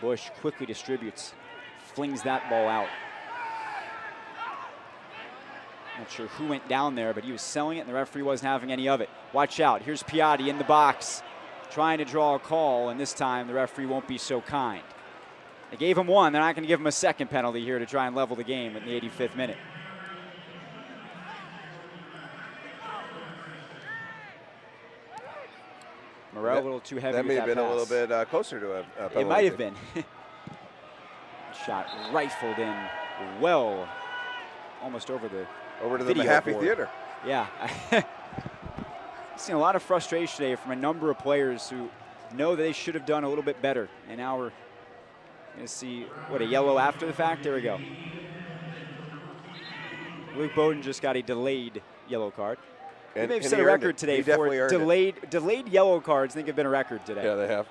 Bush quickly distributes, flings that ball out. Not sure who went down there, but he was selling it and the referee wasn't having any of it. Watch out, here's Piatti in the box, trying to draw a call, and this time the referee won't be so kind. They gave him one, they're not gonna give him a second penalty here to try and level the game in the 85th minute. Morel a little too heavy. That may with have been pass. a little bit closer to a penalty. It might have been. Shot rifled in well, almost over the Happy board. Theater. Yeah. I've seen a lot of frustration today from a number of players who know that they should have done a little bit better. And now we're going to see, what, a yellow after the fact? There we go. Luke Bowden just got a delayed yellow card. And they've set a record today for delayed yellow cards. I think have been a record today. Yeah, they have.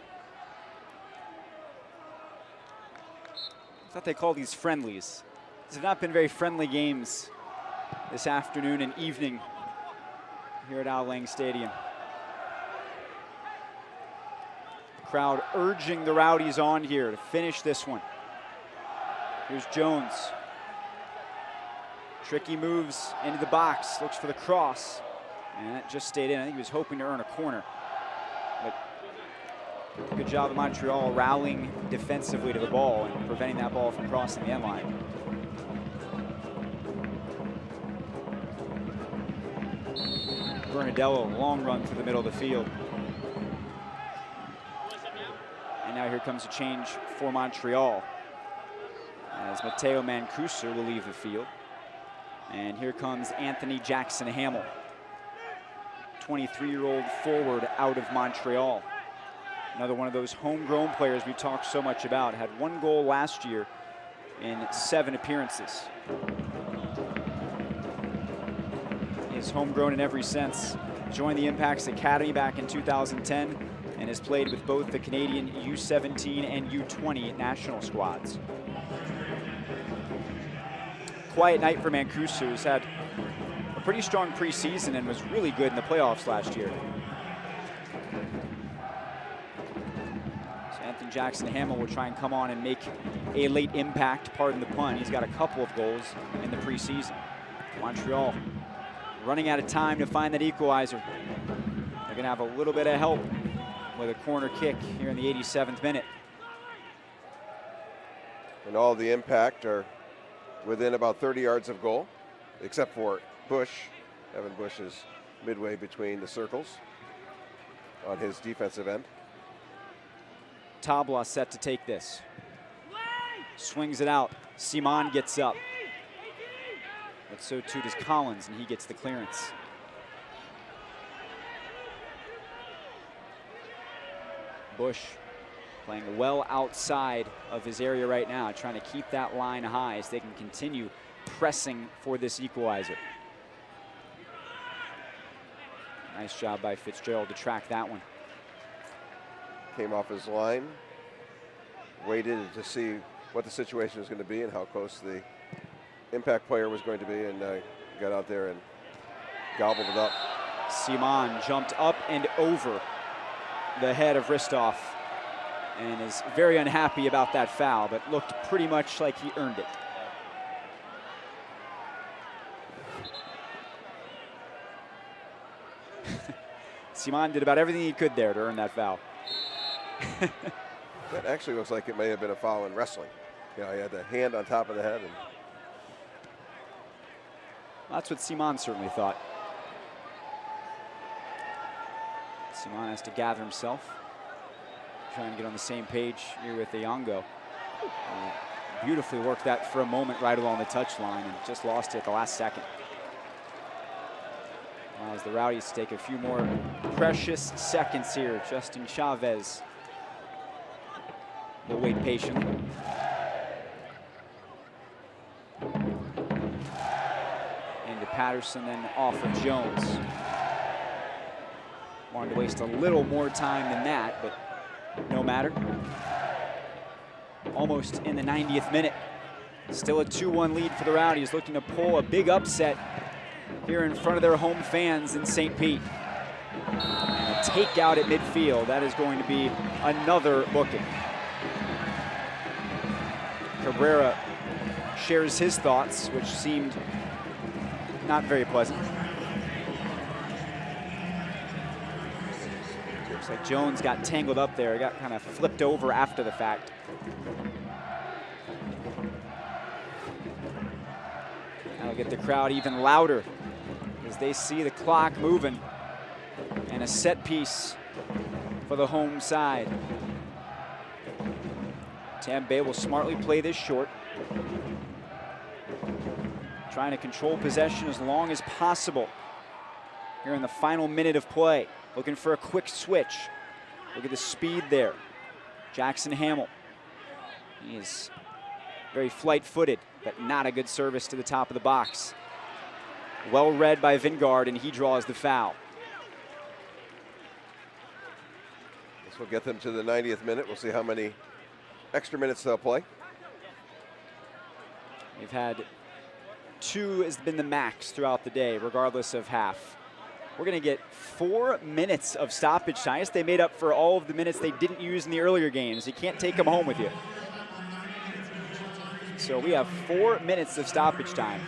I thought they called these friendlies. These have not been very friendly games this afternoon and evening here at Al Lang Stadium. Crowd urging the Rowdies on here to finish this one. Here's Jones. Tricky moves into the box, looks for the cross, and that just stayed in. I think he was hoping to earn a corner. But good job of Montreal rallying defensively to the ball and preventing that ball from crossing the end line. Bernadello, long run through the middle of the field. And now here comes a change for Montreal, as Matteo Mancuso will leave the field. And here comes Anthony Jackson Hamill, 23-year-old forward out of Montreal. Another one of those homegrown players we talked so much about. Had 1 goal last year in 7 appearances. He's homegrown in every sense. Joined the Impact's Academy back in 2010 and has played with both the Canadian U17 and U20 national squads. Quiet night for Mancuso, who's had a pretty strong preseason and was really good in the playoffs last year. So Anthony Jackson Hamill will try and come on and make a late impact, pardon the pun. He's got a couple of goals in the preseason. Montreal running out of time to find that equalizer. They're gonna have a little bit of help with a corner kick here in the 87th minute. And all the Impact are within about 30 yards of goal, except for Bush. Evan Bush is midway between the circles on his defensive end. Tabla set to take this. Swings it out. Simon gets up. But so too does Collins, and he gets the clearance. Bush playing well outside of his area right now, trying to keep that line high as they can continue pressing for this equalizer. Nice job by Fitzgerald to track that one. Came off his line, waited to see what the situation was going to be and how close the Impact player was going to be, and got out there and gobbled it up. Simon jumped up and over the head of Ristov and is very unhappy about that foul, but looked pretty much like he earned it. Simon did about everything he could there to earn that foul. That actually looks like it may have been a foul in wrestling. You know, he had the hand on top of the head. And that's what Simon certainly thought. Simon has to gather himself, trying to get on the same page here with Iongo. Beautifully worked that for a moment right along the touchline and just lost it at the last second. Allows the Rowdies to take a few more precious seconds here. Justin Chavez will wait patiently. Into Patterson, then off of Jones. Wanted to waste a little more time than that, but no matter. Almost in the 90th minute. Still a 2-1 lead for the Rowdies, looking to pull a big upset here in front of their home fans in St. Pete. And a takeout at midfield. That is going to be another booking. Cabrera shares his thoughts, which seemed not very pleasant. Looks like Jones got tangled up there. He got kind of flipped over after the fact. That'll get the crowd even louder as they see the clock moving and a set piece for the home side. Tampa will smartly play this short, trying to control possession as long as possible here in the final minute of play. Looking for a quick switch. Look at the speed there. Jackson Hamill. He is very flight-footed, but not a good service to the top of the box. Well read by Vingard, and he draws the foul. This will get them to the 90th minute. We'll see how many extra minutes they'll play. We've had 2 has been the max throughout the day, regardless of half. We're going to get 4 minutes of stoppage time. I guess they made up for all of the minutes they didn't use in the earlier games. You can't take them home with you. So we have 4 minutes of stoppage time.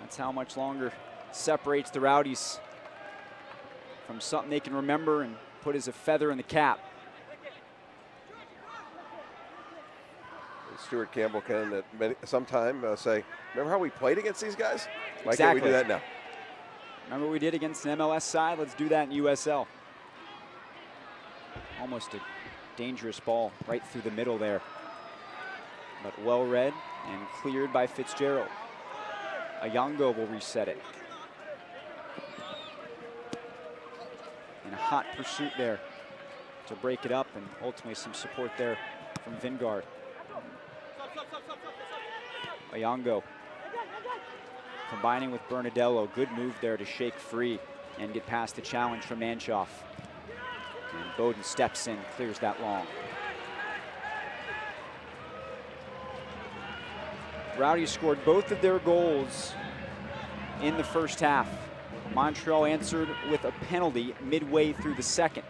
That's how much longer separates the Rowdies from something they can remember and put as a feather in the cap. Stuart Campbell can at sometime say, remember how we played against these guys? Why Exactly. can't we do that now? Remember what we did against an MLS side? Let's do that in USL. Almost a dangerous ball right through the middle there. But well read and cleared by Fitzgerald. Ayongo will reset it. In a hot pursuit there to break it up, and ultimately some support there from Vingard. Ayongo combining with Bernadello. Good move there to shake free and get past the challenge from Manshoff. And Bowden steps in, clears that long. Rowdies scored both of their goals in the first half. Montreal answered with a penalty midway through the second.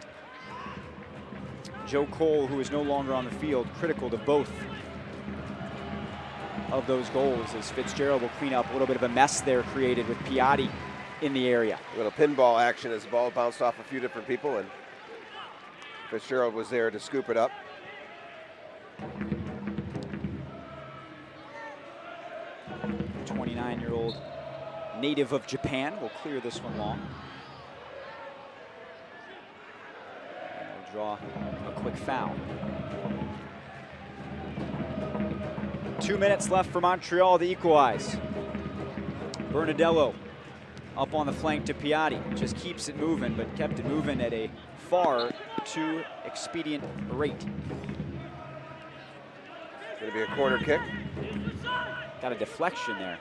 Joe Cole, who is no longer on the field, critical to both of those goals, as Fitzgerald will clean up a little bit of a mess there created with Piatti in the area. A little pinball action as the ball bounced off a few different people, and Fitzgerald was there to scoop it up. The 29-year-old native of Japan will clear this one long. And will draw a quick foul. 2 minutes left for Montreal to equalize. Bernadello up on the flank to Piatti. Just keeps it moving, but kept it moving at a far too expedient rate. Going to be a corner kick. Got a deflection there.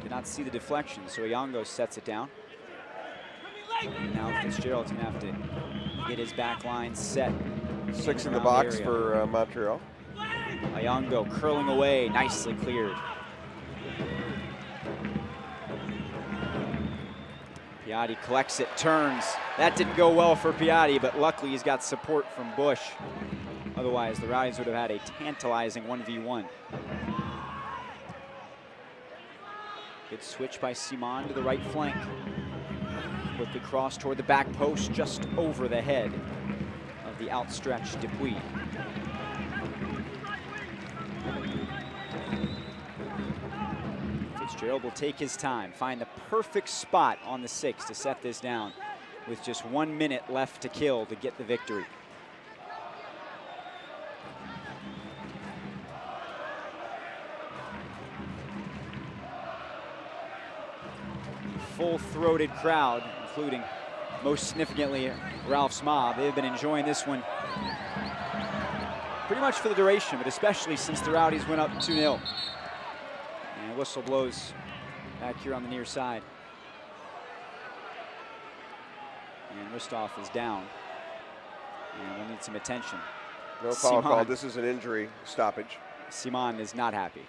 Did not see the deflection, so Ayongo sets it down. And now Fitzgerald's going to have to get his back line set. 6 in the box area for Montreal. Ayongo curling away, nicely cleared. Piatti collects it, turns. That didn't go well for Piatti, but luckily he's got support from Bush. Otherwise, the Rowdies would have had a tantalizing 1v1. Good switch by Simon to the right flank. Quickly cross toward the back post, just over the head of the outstretched Dupuis. Fitzgerald will take his time, find the perfect spot on the 6 to set this down with just 1 minute left to kill to get the victory. Full-throated crowd, including most significantly Ralph's mob. They've been enjoying this one pretty much for the duration, but especially since the Rowdies went up 2-0. And whistle blows back here on the near side. And Ristov is down. And we'll need some attention. No foul call. This is an injury stoppage. Simon is not happy.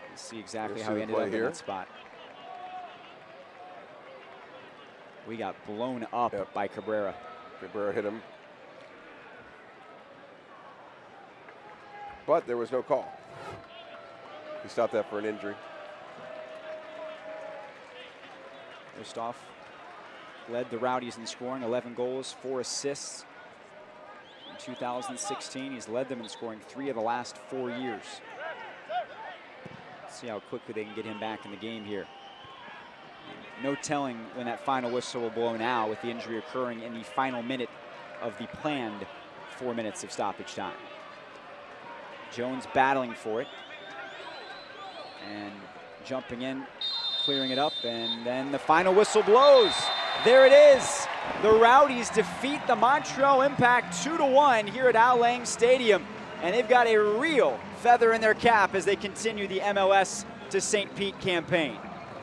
Let's see exactly how he ended up in that spot. We got blown up by Cabrera. Cabrera hit him. But there was no call. He stopped that for an injury. Ristov led the Rowdies in scoring, 11 goals, 4 assists. In 2016, he's led them in scoring 3 of the last 4 years. Let's see how quickly they can get him back in the game here. No telling when that final whistle will blow now, with the injury occurring in the final minute of the planned 4 minutes of stoppage time. Jones battling for it and jumping in, clearing it up, and then the final whistle blows. There it is. The Rowdies defeat the Montreal Impact 2-1 here at Al Lang Stadium, and they've got a real feather in their cap as they continue the MLS to St. Pete campaign.